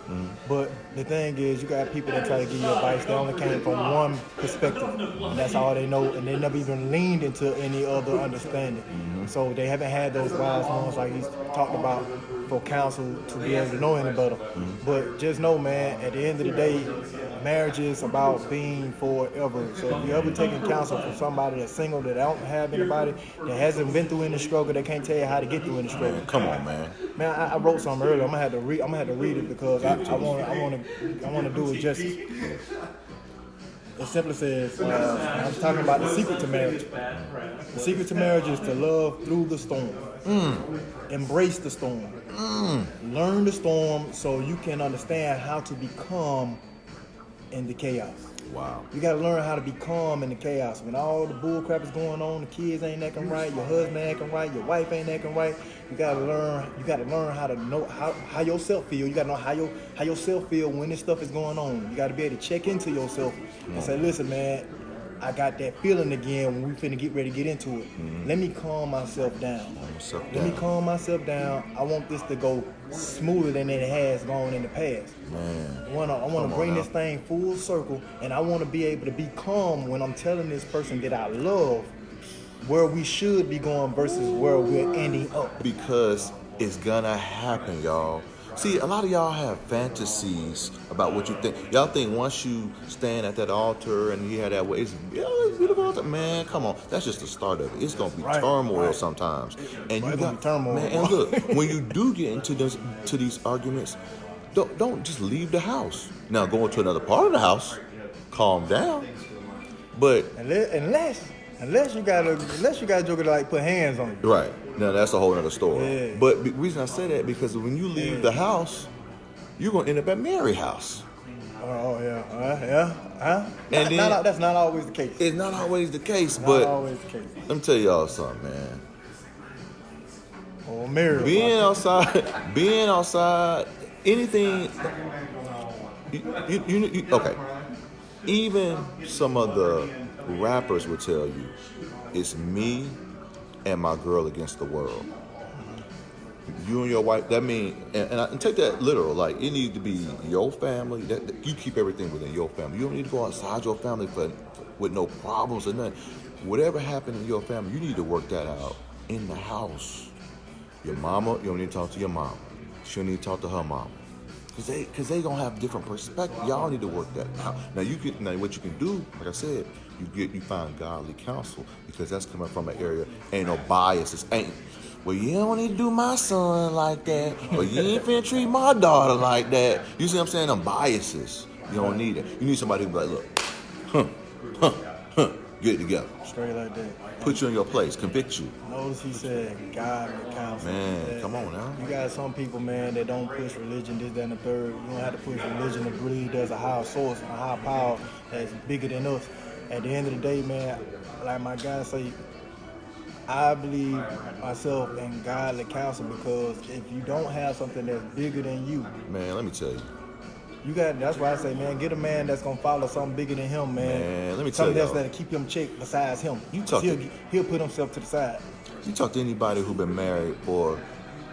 But the thing is, you got people that try to give you advice. They only came from one perspective, and that's all they know, and they never even leaned into any other understanding. So they haven't had those wise ones like he's talked about for counsel to be able to know any better. But just know, man, at the end of the day, marriage is about being forever. So if you're ever taking counsel from somebody that's single, that don't have anybody, that hasn't been through any struggle, they can't tell you how to get through any struggle. Man, come on, man. Man, I wrote something earlier. I'm gonna have to read it because I want to do it justice. It simply says, I was talking about the secret to marriage. The secret to marriage is to love through the storm. Embrace the storm. Learn the storm so you can understand how to be calm in the chaos. Wow. You got to learn how to be calm in the chaos. When all the bull crap is going on, the kids ain't acting right, your husband ain't acting right, your wife ain't acting right. You got to learn how to know how yourself feel. You got to know how yourself feel when this stuff is going on. You got to be able to check into yourself and say, listen, man, I got that feeling again when we finna get ready to get into it. Let me calm myself down. Let me calm myself down. I want this to go smoother than it has gone in the past. Man. I want to bring this thing full circle, and I want to be able to be calm when I'm telling this person that I love where we should be going versus where we're ending up. Because it's gonna happen, y'all. See, a lot of y'all have fantasies about what you think. Y'all think once you stand at that altar and you have that way, it's beautiful altar. Man, come on. That's just the start of it. It's going to be turmoil sometimes. And you got turmoil. Man, and look, when you do get into these arguments, don't just leave the house. Now, go into another part of the house, calm down. But Unless you got a joker to like put hands on you. Right. Now that's a whole other story. Yeah. But the reason I say that because when you leave the house, you're gonna end up at Mary's house. Oh yeah. And that's not always the case. It's not always the case, not but always the case. Let me tell y'all something, man. Oh, Mary. Being outside, anything. You okay? Even some of the rappers will tell you, it's me and my girl against the world. You and your wife, that means, and take that literal, like it needs to be your family, that you keep everything within your family. You don't need to go outside your family with no problems or nothing. Whatever happened in your family, you need to work that out in the house. Your mama, you don't need to talk to your mom. She don't need to talk to her mom. Cause they gonna have different perspectives. Y'all need to work that out. Now what you can do, like I said, you find godly counsel because that's coming from an area ain't no biases. Well, you don't need to do my son like that, or you ain't finna treat my daughter like that. You see what I'm saying? Them biases. You don't need it. You need somebody who be like, look, Get it together. Straight like that. Put you in your place. Convict you. Notice he said godly counsel. Man, come on now. You got some people, man, that don't push religion, this, that, and the third. You don't have to push religion to believe there's a higher source and a higher power that's bigger than us. At the end of the day, man, like my guy say, I believe myself in godly counsel, because if you don't have something that's bigger than you, Man, let me tell you. that's why I say, man, get a man that's gonna follow something bigger than him, man. Man, let me tell something y'all. that'll keep him checked besides him. talk He'll put himself to the side. You talk to anybody who's been married for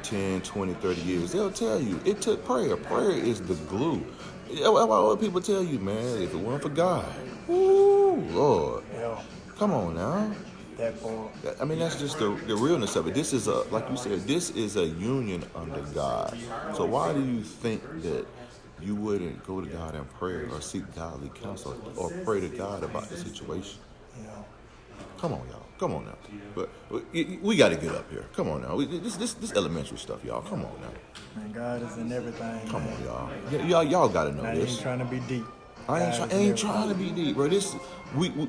10, 20, 30 years, they'll tell you it took prayer. Prayer is the glue. What people tell you, man, if it weren't for God, ooh, Lord. Yeah, Come on now. that part. I mean, that's just the realness of it. This is like you said, this is a union under God. So why do you think that you wouldn't go to God in prayer or seek godly counsel or pray to God about the situation? You know. Come on, y'all. Come on now. But we got to get up here. Come on now. This elementary stuff, y'all. Come on now. Man, God is in everything. Come man. on, y'all. Y'all got to know I this. ain't trying to be deep. I ain't God is in trying to be everything. deep, bro.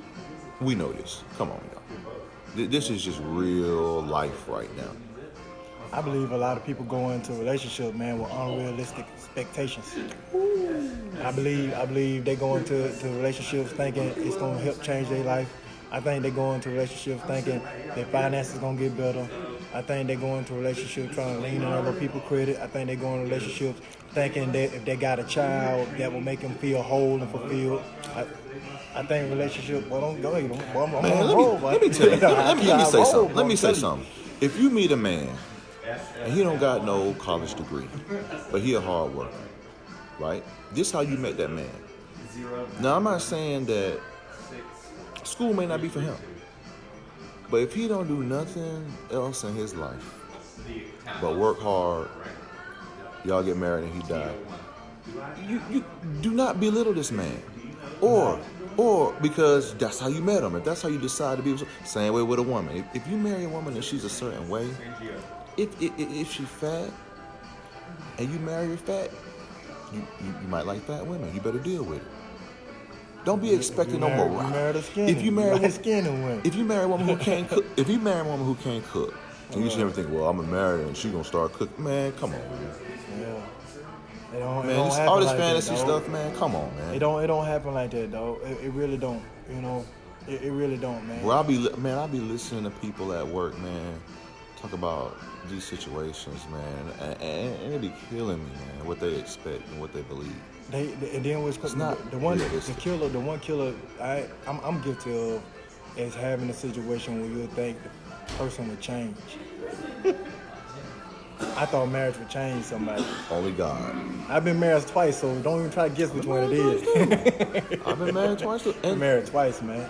We know this. Come on, y'all. This is just real life right now. I believe a lot of people go into a relationship, man, with unrealistic expectations. I believe they go into relationships thinking it's gonna help change their life. I think they go into relationships thinking their finances gonna get better. I think they go into relationships trying to lean on other people's credit. I think they go into relationships thinking that if they got a child, that will make them feel whole and fulfilled. I think relationship. Well, don't go. Man, let me tell you. Let me say something. Let me say something. If you meet a man and he don't got no college degree, but he a hard worker, right? This how you make that man. Now, I'm not saying that school may not be for him, but if he don't do nothing else in his life but work hard, y'all get married and he die, you do not belittle this man. Or because that's how you met him. If that's how you decide to be, same way with a woman. If you marry a woman and she's a certain way, if she's fat and you marry her fat, you might like fat women. You better deal with it. Don't be expecting no more. If you marry a woman who can't cook, and you should never think, well, I'm gonna marry her and she's gonna start cooking. Man, come on, man. Man, all this fantasy stuff, man. Come on, man. It don't happen like that, dog. It really don't. You know, it really don't, man. Well, I'll be listening to people at work, man, talk about these situations, man, and it be killing me, man. What they expect and what they believe. And then what's not the one killer I'm guilty of is having a situation where you think the person would change. I thought marriage would change somebody. Only God. I've been married twice, so don't even try to guess which one it is. I've been married twice too. Been married twice, man.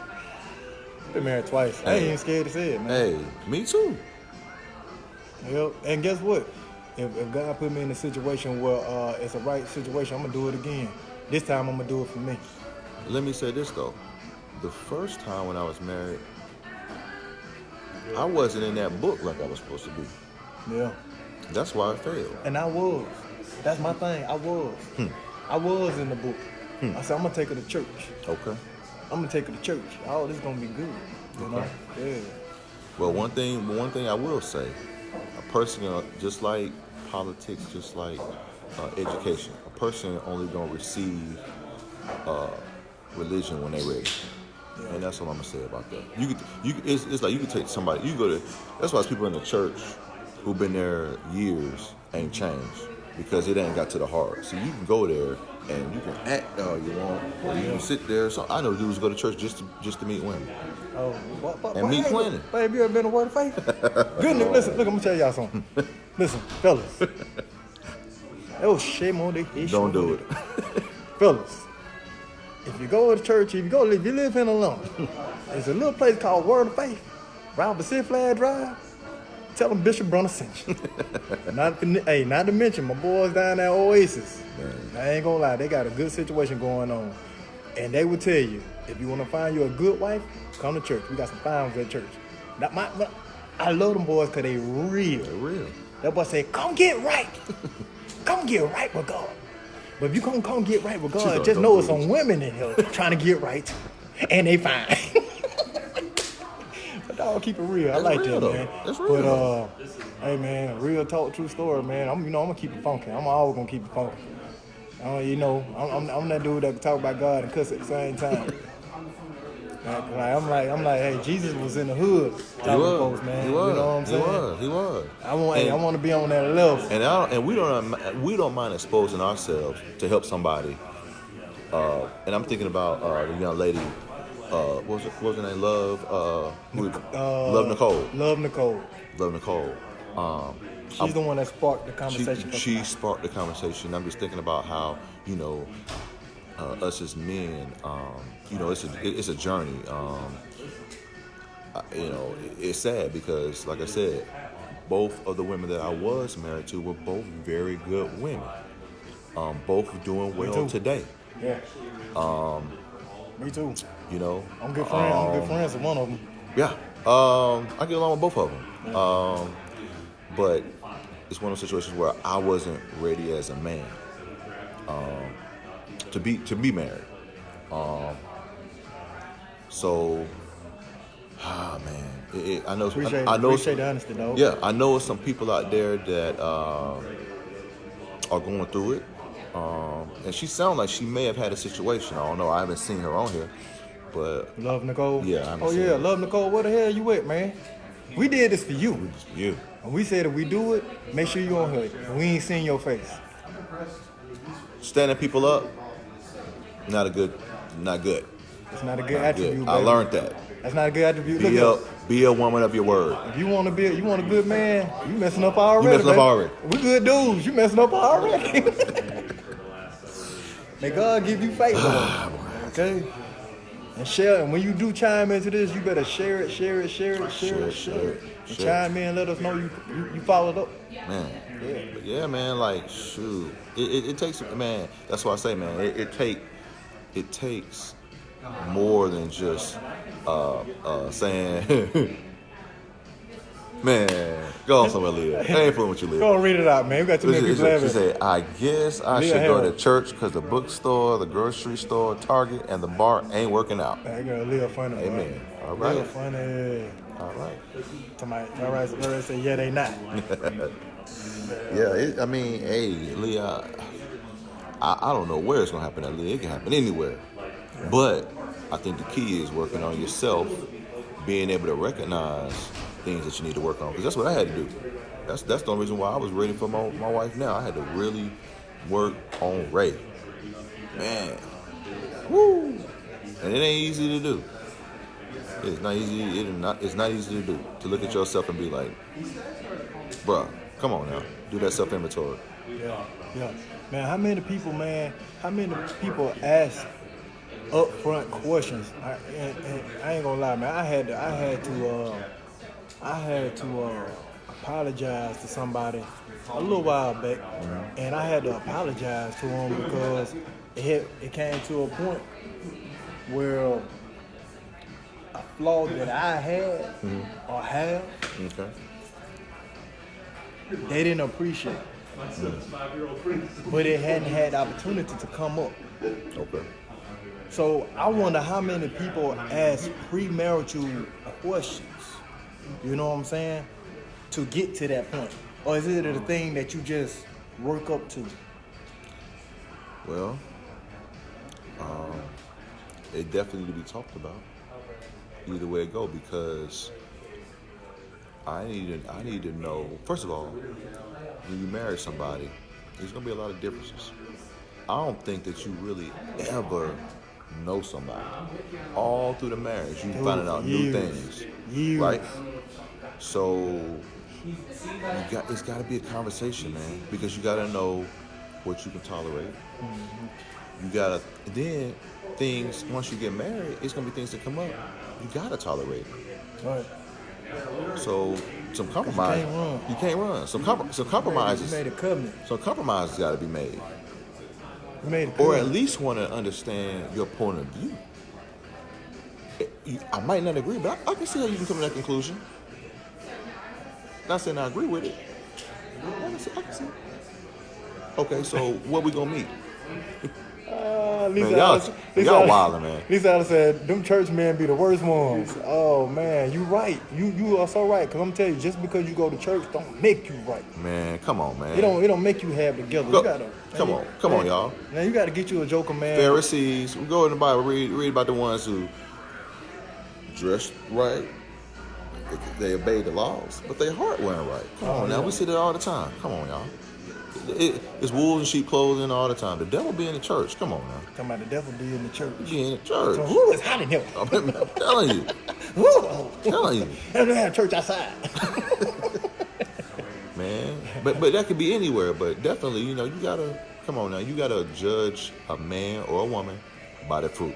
Been married twice. I ain't even scared to say it, man. Hey, me too. Yep. And guess what? If God put me in a situation where it's a right situation, I'm gonna do it again. This time I'm gonna do it for me. Let me say this though. The first time when I was married, I wasn't in that book like I was supposed to be. Yeah. That's why I failed. And I was. That's my thing. I was. I was in the book. I said, I'm going to take her to church. Okay. I'm going to take her to church. Oh, this is going to be good. You know? Yeah. Well, one thing I will say, a person, just like politics, just like education, a person only going to receive religion when they're ready. Yeah. And that's what I'm going to say about that. It's like you could take somebody, that's why it's people in the church who've been there years ain't changed because it ain't got to the heart. So you can go there and you can act all you want, or you can sit there. So I know dudes go to church just to meet women. And meet plenty. Babe, you ever been a word of faith? Goodness, listen, look, I'm gonna tell y'all something. Listen, fellas. Oh, shame on the issue. Don't do it. Fellas, if you go to church, if you live in alone, there's a little place called Word of Faith, around Pacific Flag Drive. Tell them Bishop Brunner sent you. Not to mention my boys down at Oasis. Man. I ain't gonna lie, they got a good situation going on. And they will tell you, if you want to find you a good wife, come to church. We got some fine ones at church. I love them boys because they real. They're real. That boy say, come get right. Come get right with God. But if you come get right with God, just know it's some women in here trying to get right. and they fine. But dog, keep it real. I like real, that, though. man. That's real, though. Hey, man, real talk, true story, man. I'm gonna keep it funky. I'm always gonna keep it funky. I'm that dude that can talk about God and cuss at the same time. I'm like, hey, Jesus was in the hood talking to folks, man. He was. You know what I'm saying? He was. I want to be on that level. And we don't mind exposing ourselves to help somebody. And I'm thinking about the young lady. What was her name? Love Nicole. Love Nicole. Love Nicole. She's the one that sparked the conversation. She sparked the conversation. I'm just thinking about how, us as men, it's a journey. It's sad because, like I said, both of the women that I was married to were both very good women. Both doing well today. Yeah. Me too. I'm good friends. I'm good friends with one of them. Yeah. I get along with both of them. But it's one of those situations where I wasn't ready as a man to be married. Man, I know. Appreciate the honesty, though. Yeah, I know some people out there that are going through it. And she sounds like she may have had a situation. I don't know. I haven't seen her on here, but Love Nicole. Yeah. Love Nicole. Where the hell you at, man? We did this for you. You. And we said if we do it, make sure you on her. And we ain't seen your face. Standing people up, not good. It's not a good attribute. I learned that. That's not a good attribute. Be a woman of your word. If you want a good man, you messing up already. We good dudes. You messing up already. May God give you faith, okay? And share. And when you do chime into this, you better share it. And chime in. Let us know you followed up. Man. Yeah, man. Like, shoot. It takes, man. That's why I say, man. It takes more than just saying. Man, go on somewhere, Leah. I ain't fooling with you, Leah. Go and read it out, man. We got too many people She said, I guess I should go to church because the bookstore, the grocery store, Target, and the bar ain't working out. That girl Leah funny, bro. Amen. All right. Leah funny. All right. All right, so say, yeah, they not. Yeah, hey, Leah, I don't know where it's going to happen at, Leah. It can happen anywhere. Yeah. But I think the key is working on yourself, being able to recognize things that you need to work on, because that's what I had to do. That's the only reason why I was ready for my wife now. I had to really work on Ray. Man. Woo! And it ain't easy to do. It's not easy. It's not easy to do. To look at yourself and be like, bruh, come on now. Do that self-inventory. Yeah. Man, how many people ask upfront questions? I ain't gonna lie, man. I had to apologize to somebody a little while back, and I had to apologize to him because it came to a point where a flaw that I had or have, they didn't appreciate. But it hadn't had the opportunity to come up. Okay. So I wonder how many people ask premarital questions, you know what I'm saying, to get to that point? Or is it a thing that you just work up to? Well, it definitely need to be talked about. Either way it go, because I need to know, first of all, when you marry somebody, there's gonna be a lot of differences. I don't think that you really ever know somebody. All through the marriage, you finding out new things, right? So it's got to be a conversation, man, because you got to know what you can tolerate. You gotta then things once you get married, it's gonna be things that come up. You gotta tolerate it. Right. So some compromise. You can't run. Some compromises. You made a covenant. Some compromises got to be made. You made a covenant. Or at least want to understand your point of view. I might not agree, but I can see how you can come to that conclusion. Not saying I agree with it. I can see. Okay, so where we gonna meet? Lisa Man, Allen, y'all wildin', man. Lisa Allen said, them church men be the worst ones. Oh, man, you right. You are so right. Because I'm telling you, just because you go to church don't make you right. Man, come on, man. It don't make you have together. Go, You gotta, come on, y'all. Now, you got to get you a joker, man. Pharisees, we go in the Bible, read about the ones who dressed right. They obeyed the laws, but their heart wasn't right. Come on now, we see that all the time. Come on, y'all. It's wolves in sheep clothing all the time. The devil be in the church. Come on now. Talking about the devil be in the church. Be in the church. So who is hiding him? I'm telling you. Telling you. And they have church outside. Man. But that could be anywhere. But definitely, you gotta, come on now. You gotta judge a man or a woman by the fruit.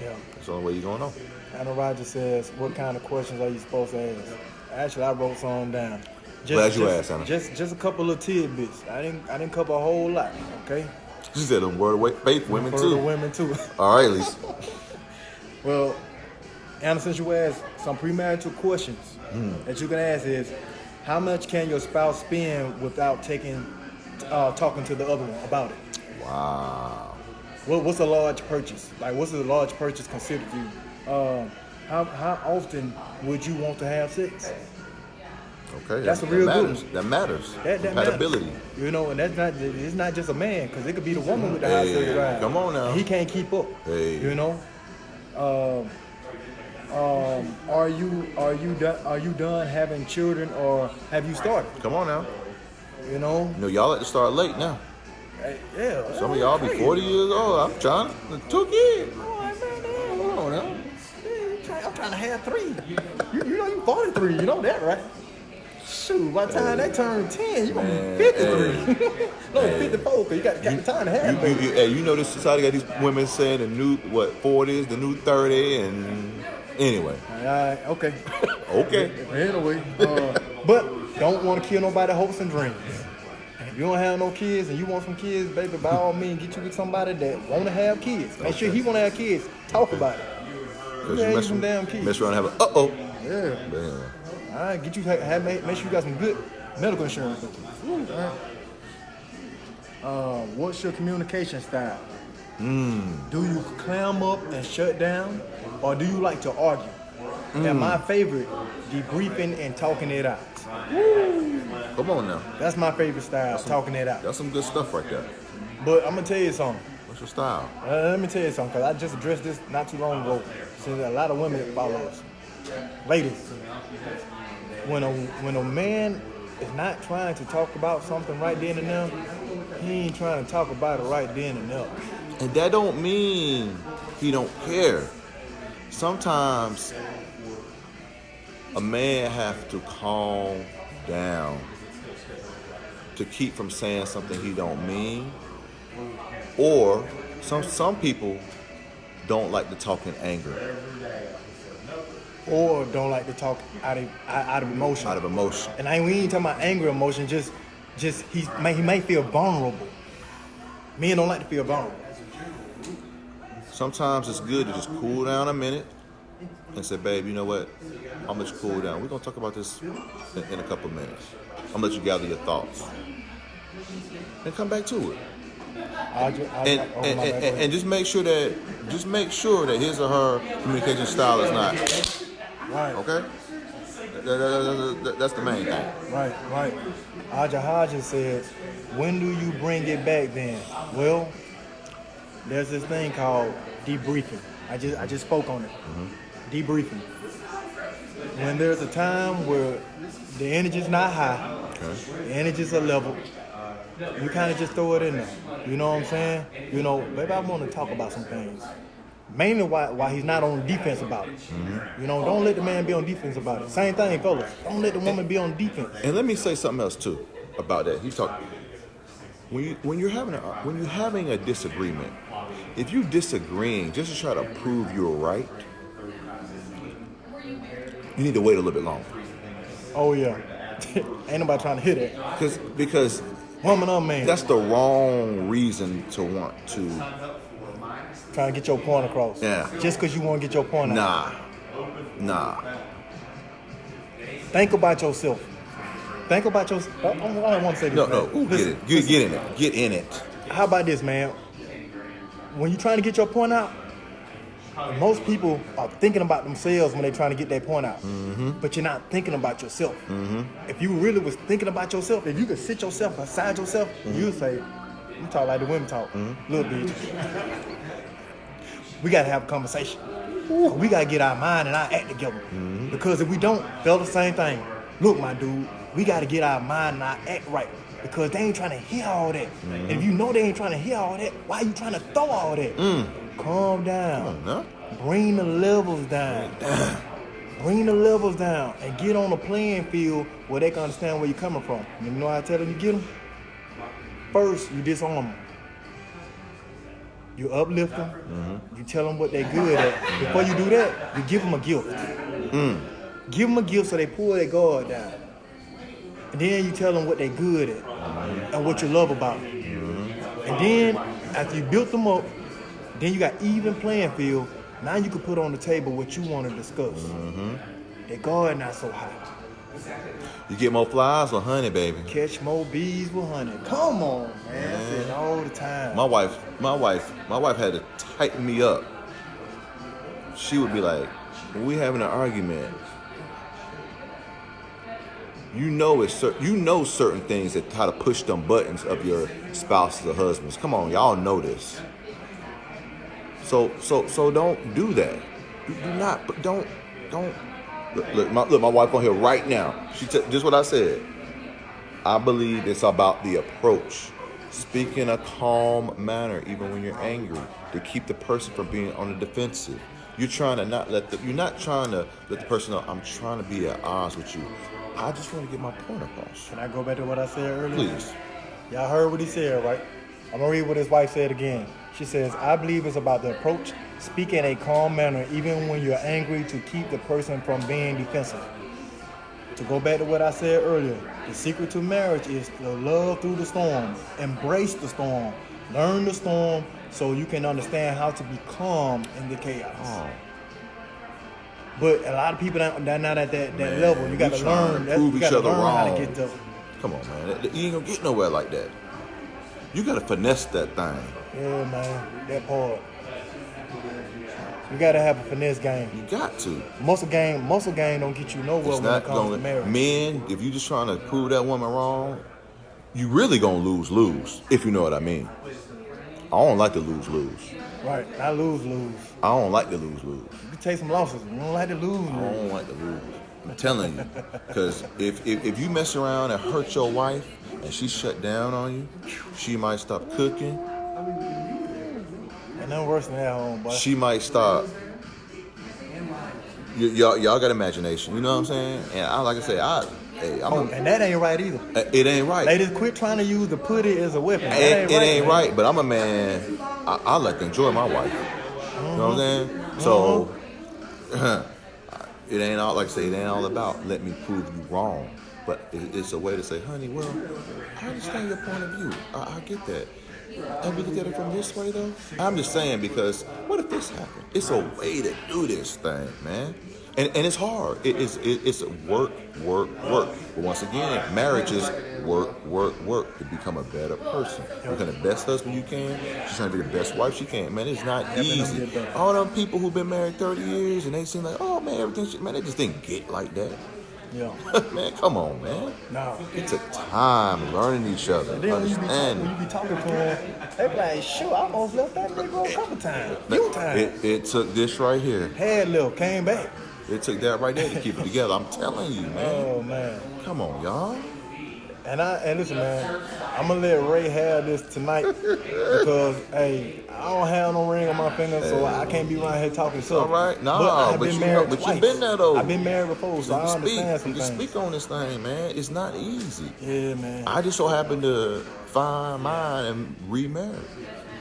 Yeah. That's the only way you're gonna know. Anna Rogers says, what kind of questions are you supposed to ask? Actually, I wrote some down. Glad you asked, Anna. Just a couple of tidbits. I didn't cover a whole lot, okay? She said them word of faith women For too. the women too. All right, Lisa. Well, Anna, since you asked some premarital questions that you can ask is, how much can your spouse spend without talking to the other one about it? Wow. What's a large purchase? Like, what's a large purchase considered to you? How often would you want to have sex? Okay, That's a real good one. That matters. That Compatibility. matters. And it's not just a man, because it could be the woman with the high sex drive. Come on now. He can't keep up. Hey. Are you done having children, or have you started? Come on now. Y'all like to start late now. Yeah. Some of y'all be 40 years old. I'm trying to 2 kids. Come on now. I'm trying to have 3. You 43. You know that, right? Shoot, by the time they turn 10, you're going to be 53. No, 54, because you got the time to have it. This society got these women saying the new, 40 is the new 30, and anyway. Okay. Okay. Anyway, but don't want to kill nobody's hopes and dreams. If you don't have no kids and you want some kids, baby, by all means, get you with somebody that want to have kids. Make sure he want to have kids. Talk about it. Because you some damn kids. Mess around and have a Yeah. Man. All right, make sure you got some good medical insurance. All right. What's your communication style? Do you clam up and shut down, or do you like to argue? And my favorite, debriefing and talking it out. Come on now. That's my favorite style, talking it out. That's some good stuff right there. But I'm gonna tell you something. What's your style? Let me tell you something, because I just addressed this not too long ago. Since a lot of women follow us. Ladies, when a man is not trying to talk about something right then and there, he ain't trying to talk about it right then and there. And that don't mean he don't care. Sometimes a man have to calm down to keep from saying something he don't mean. Or some people don't like to talk in anger. Or don't like to talk out of emotion. Out of emotion. And we ain't talking about anger emotion, just he may feel vulnerable. Men don't like to feel vulnerable. Sometimes it's good to just cool down a minute and say, babe, you know what? I'm gonna let you cool down. We're gonna talk about this in a couple of minutes. I'm gonna let you gather your thoughts. And come back to it. And just make sure that his or her communication style is not right. Okay? That's the main thing. Right. Aja Hodges says, when do you bring it back then? Well, there's this thing called debriefing. I just spoke on it. Debriefing. When there's a time where the energy's not high, the energy's a level, you kind of just throw it in there. You know what I'm saying? Maybe I want to talk about some things. Mainly why he's not on defense about it. Don't let the man be on defense about it. Same thing, fellas. Don't let the woman be on defense. And let me say something else too about that. He talked when you're having a disagreement. If you're disagreeing just to try to prove you're right, you need to wait a little bit longer. Oh yeah, ain't nobody trying to hit it. Because woman or man, that's the wrong reason to want to. Trying to get your point across. Yeah. Just because you want to get your point Nah. Think about yourself. Think about yourself. I don't want to say this. No. Get in it. Get in it. How about this, man? when you're trying to get your point out, most people are thinking about themselves when they're trying to get their point out. But you're not thinking about yourself. If you really was thinking about yourself, if you could sit yourself beside yourself, you'd say, you talk like the women talk. Little bitch. We got to have a conversation. We got to get our mind and our act together. Because if we don't, feel the same thing. Look, my dude, we got to get our mind and our act right. Because they ain't trying to hear all that. And if you know they ain't trying to hear all that, why are you trying to throw all that? Calm down. Bring the levels down. Bring the levels down and get on the playing field where they can understand where you're coming from. You know how I tell them you get them? First, you disarm them. You uplift them. You tell them what they're good at. Before you do that, you give them a gift. Give them a gift so they pull their guard down. And then you tell them what they're good at and what you love about them. And then, after you built them up, then you got even playing field. Now you can put on the table what you want to discuss. Their guard not so high. You get more flies or honey, baby? Catch more bees with honey. Come on, man. I say it all the time. My wife had to tighten me up. She would be like, when we having an argument, you know certain things that how to push them buttons of your spouses or husbands. Come on, y'all know this. So don't do that. Don't. Look, my wife on here right now. Just what I said. I believe it's about the approach. Speak in a calm manner, even when you're angry, to keep the person from being on the defensive. You're not trying to let the person know I'm trying to be at odds with you. I just want to get my point across. Can I go back to what I said earlier? Please. Y'all heard what he said, right? I'm going to read what his wife said again. She says, I believe it's about the approach. Speak in a calm manner, even when you're angry, to keep the person from being defensive. To go back to what I said earlier, the secret to marriage is to love through the storm. Embrace the storm. Learn the storm so you can understand how to be calm in the chaos. Oh. But a lot of people are not at that level. You got to learn. Prove You each got to other learn wrong. how to get to. Come on, man. You ain't gonna get nowhere like that. You gotta finesse that thing. Yeah, man. That part. You got to have a finesse game. You got to. Muscle game don't get you nowhere It's when not it comes to marriage. Men, if you just trying to prove that woman wrong, you really gonna lose, if you know what I mean. I don't like to lose. Right. I lose. I don't like to lose. You can take some losses. You don't like to lose. I don't like to lose. I'm telling you. Because if you mess around and hurt your wife and she shut down on you, she might stop cooking. And nothing worse than that, homeboy. She might stop. Y'all got imagination. You know what I'm saying? And like I say, and that ain't right either. It ain't right. Ladies, quit trying to use the putty as a weapon. It ain't right, but I'm a man. I like to enjoy my wife. You know what I'm saying? So, it ain't all, like I say, it ain't all about let me prove you wrong. But it's a way to say, honey, well, I understand your point of view. I get that. And we look at it from this way, though. I'm just saying, because what if this happened? It's a way to do this thing, man. And it's hard. It's work. But once again, marriage is work to become a better person. Become the best husband you can. She's trying to be the best wife she can. Man, it's not easy. All them people who've been married 30 years and they seem like, oh man, they just didn't get like that. Yeah. Man, come on, man. No. It took time learning each other, Then when you understanding. be talking to them, they be like, shoot, I almost left that nigga a couple times. Few times. It took this right here. Had left, came back. It took that right there to keep it together. I'm telling you, man. Oh, man. Come on, y'all. And listen, man, I'm going to let Ray have this tonight because, hey, I don't have no ring on my finger, so I can't be around here talking stuff. All right. No, but you've been there, though. I've been married before, so I understand some you things. speak on this thing, man. It's not easy. Yeah, man. I just so happened to find mine and remarry.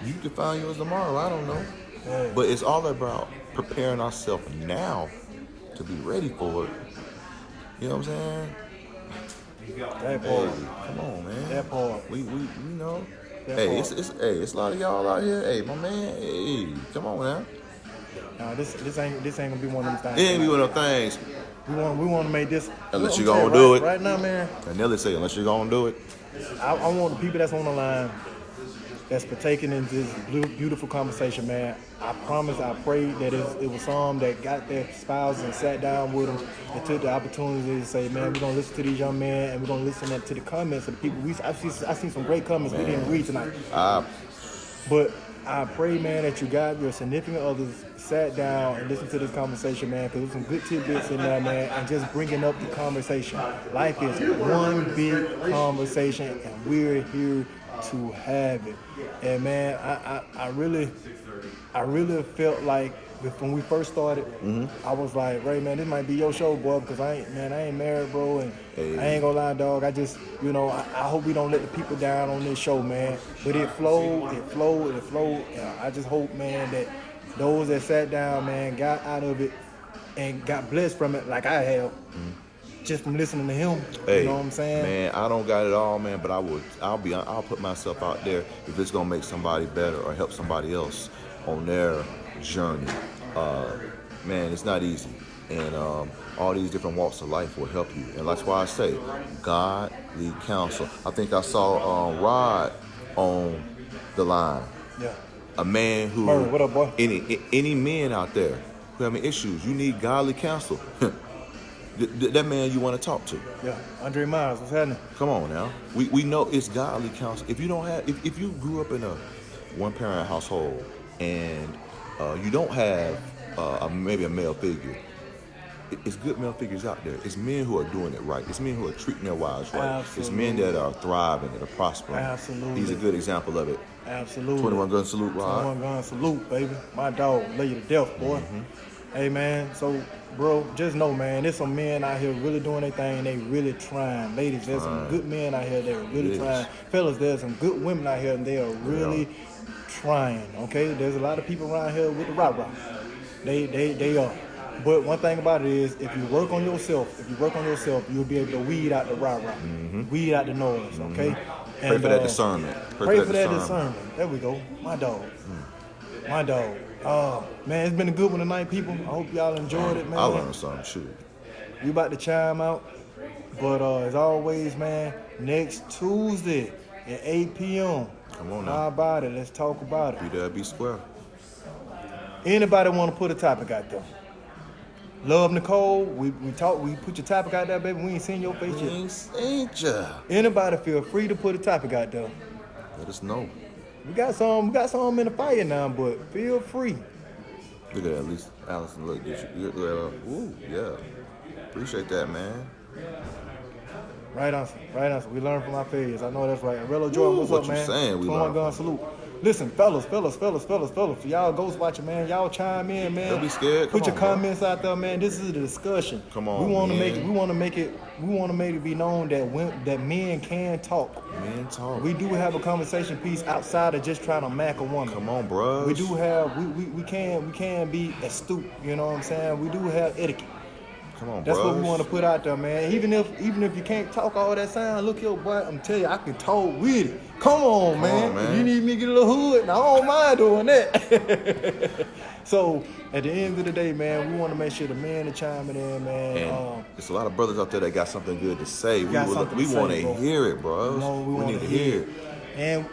You could find yours tomorrow. I don't know. Yeah. But it's all about preparing ourselves now to be ready for it. You know what I'm saying? That part. Come on, man. That part. We you know. That Hey, part. it's a lot of y'all out here. Hey, my man. Hey, come on now. No, this ain't gonna be one of them It things. ain't be one of them things. We want to make this. Unless I'm you gonna saying, do it. right now, man. And Nelly say, unless you're gonna do it. I want the people that's on the line that's partaking in this beautiful conversation, man. I promise, I pray that it was some that got their spouses and sat down with them and took the opportunity to say, man, we're going to listen to these young men and we're going to listen to the comments of the people. I've seen some great comments we didn't read tonight. But I pray, man, that you got your significant others sat down and listened to this conversation, man, because there's some good tidbits in there, man, and just bringing up the conversation. Life is one big conversation, and we're here to have it. And, man, I really felt like when we first started, I was like, Ray, man, this might be your show, boy, because I ain't married, bro, and I ain't gonna lie, dog. I just, I hope we don't let the people down on this show, man. But it flowed. And I just hope, man, that those that sat down, man, got out of it and got blessed from it like I have. Just from listening to him, you know what I'm saying? Man, I don't got it all, man, but I'll put myself out there if it's gonna make somebody better or help somebody else on their journey. Man, it's not easy, and all these different walks of life will help you, and that's why I say godly counsel. I think I saw Rod on the line. Yeah. A man who, what up, boy? Any men out there who having issues, you need godly counsel. That man you want to talk to. Yeah, Andre Miles, what's happening? Come on now. We know it's godly counsel. If you don't have, if you grew up in a one-parent household and you don't have maybe a male figure, it's good male figures out there. It's men who are doing it right. It's men who are treating their wives right. Absolutely. It's men that are thriving, that are prospering. Absolutely. He's a good example of it. Absolutely. 21 gun salute, Rod. 21 gun salute, baby. My dog, lay you to death, boy. Hey, man, so, bro, just know, man, there's some men out here really doing their thing. They really trying. Ladies, there's some good men out here that are really trying. Fellas, there's some good women out here and they are really trying, okay? There's a lot of people around here with the rah-rah. They are. But one thing about it is, if you work on yourself, you'll be able to weed out the rah-rah, weed out the noise, okay? Pray for that discernment. Pray for that discernment. There we go. My dog. My dog. Man, it's been a good one tonight, people. I hope y'all enjoyed it, man. I learned something, shoot. We about to chime out. But as always, man, next Tuesday at 8 p.m. Come on now. How about it? Let's talk about it. Be there, be square. Anybody want to put a topic out there? Love Nicole, we put your topic out there, baby. We ain't seen your face yet. Ain't ya? Anybody feel free to put a topic out there. Let us know. We got some in the fire now, but feel free. Look at least Allison, look, ooh, yeah. Appreciate that, man. Right answer. We learn from our failures. I know that's right. Rello Jordan, what's up, man? What you saying? We 21 gun salute. Listen, fellas, for y'all ghost watching, man, y'all chime in, man. Don't be scared. Put your comments out there, man. This is a discussion. Come on, we want to man. make it be known that men can talk. Men talk. We do have a conversation piece outside of just trying to mack a woman. Come on, bro. We do have we can be astute, you know what I'm saying? We do have etiquette. Come on, That's bros. what we want to put out there, man. Even if you can't talk all that sound, look here, boy, I'm telling you, I can talk with it. Come on, man. If you need me to get a little hood, I don't mind doing that. So, at the end of the day, man, we want to make sure the men are chiming in, man. And there's a lot of brothers out there that got something good to say. We want want to hear it, bro. No, we need to hear it. And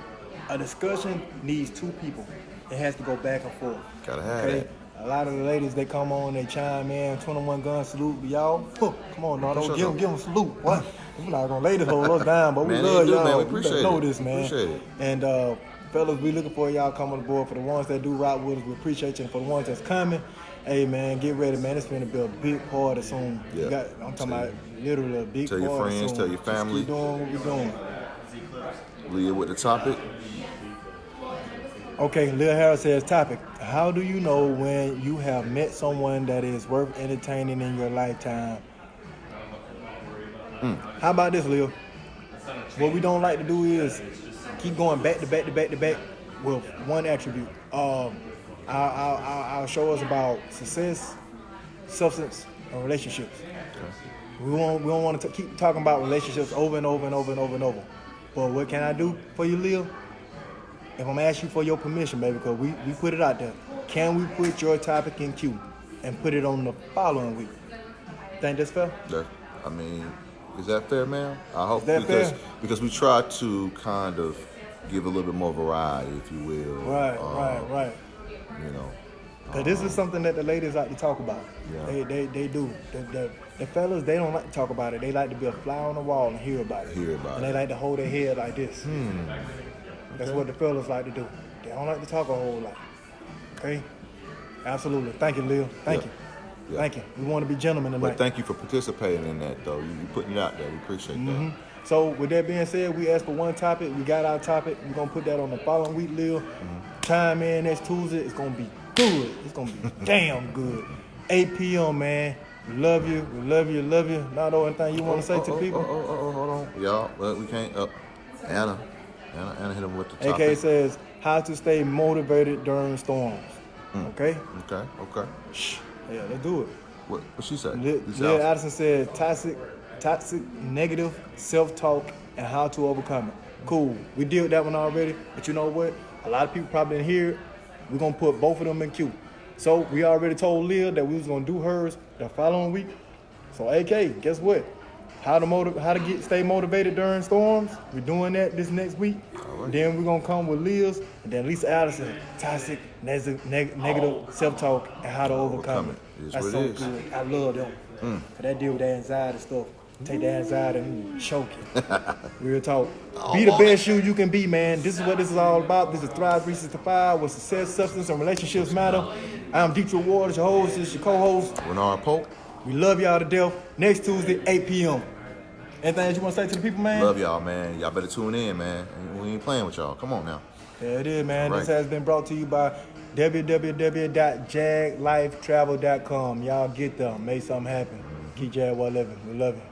a discussion needs two people. It has to go back and forth. Gotta have it. A lot of the ladies, they come on, they chime in, 21 gun salute, y'all. Come on, no, don't give them salute. What? We're not gonna lay this hold us down, but we love y'all. Man, we appreciate know this, man. Appreciate it. And fellas, we looking for y'all coming aboard. For the ones that do rock with us, we appreciate you. And for the ones that's coming, hey man, get ready, man. It's gonna be a big party soon. Yeah. I'm talking about literally a big party. Tell your friends, soon. tell your family. Just keep doing what we're doing. Leah with the topic. Okay, Lil Harris says, topic, how do you know when you have met someone that is worth entertaining in your lifetime? How about this, Lil? What we don't like to do is keep going back to back with one attribute. Our show is about success, substance, and relationships. We don't want to keep talking about relationships over and over. But what can I do for you, Lil? If I'm asking you for your permission, baby, because we put it out there, can we put your topic in queue and put it on the following week? Think that's fair? Is that fair, ma'am? I hope fair? because we try to kind of give a little bit more variety, if you will. Right. You know. Cause this is something that the ladies like to talk about. Yeah. They do. The fellas, they don't like to talk about it. They like to be a fly on the wall and hear about it. And they like to hold their head like this. That's what the fellas like to do. They don't like to talk a whole lot. Okay? Absolutely. Thank you, Lil. Thank you. Yeah. Thank you. We want to be gentlemen tonight. But thank you for participating in that, though. You putting it out there. We appreciate that. So with that being said, we asked for one topic. We got our topic. We're going to put that on the following week, Lil. Chime in next Tuesday. It's going to be good. It's going to be damn good. 8 p.m., man. We love you. We love you. Love you. Not all anything you want to say to people? Hold on. Y'all, well, we can't. Anna hit him with the topic. AK says, how to stay motivated during storms. Okay? Okay. Shh. Yeah, let's do it. What she said? Lil Addison said, toxic, negative self-talk and how to overcome it. Cool. We did that one already, but you know what? A lot of people probably didn't hear it. We're going to put both of them in queue. So we already told Lil that we was going to do hers the following week. So AK, guess what? How to stay motivated during storms. We're doing that this next week. Right. Then we're going to come with Lil's. And then Lisa Addison, toxic, negative self-talk and how to overcome it. That's so good. I love them. For that deal with that anxiety stuff. Take the anxiety and choke it. Real talk. Be the best you can be, man. This is what this is all about. This is Thrive 365, where success, substance, and relationships matter. I'm Dietrich Waters, your host. This is your co-host, Renard Pope. We love y'all to death. Next Tuesday, 8 p.m. Anything that you want to say to the people, man? Love y'all, man. Y'all better tune in, man. We ain't playing with y'all. Come on now. There it is, man. Right. This has been brought to you by www.jaglifetravel.com. Y'all get them. Make something happen. Keep Jag living. We love you.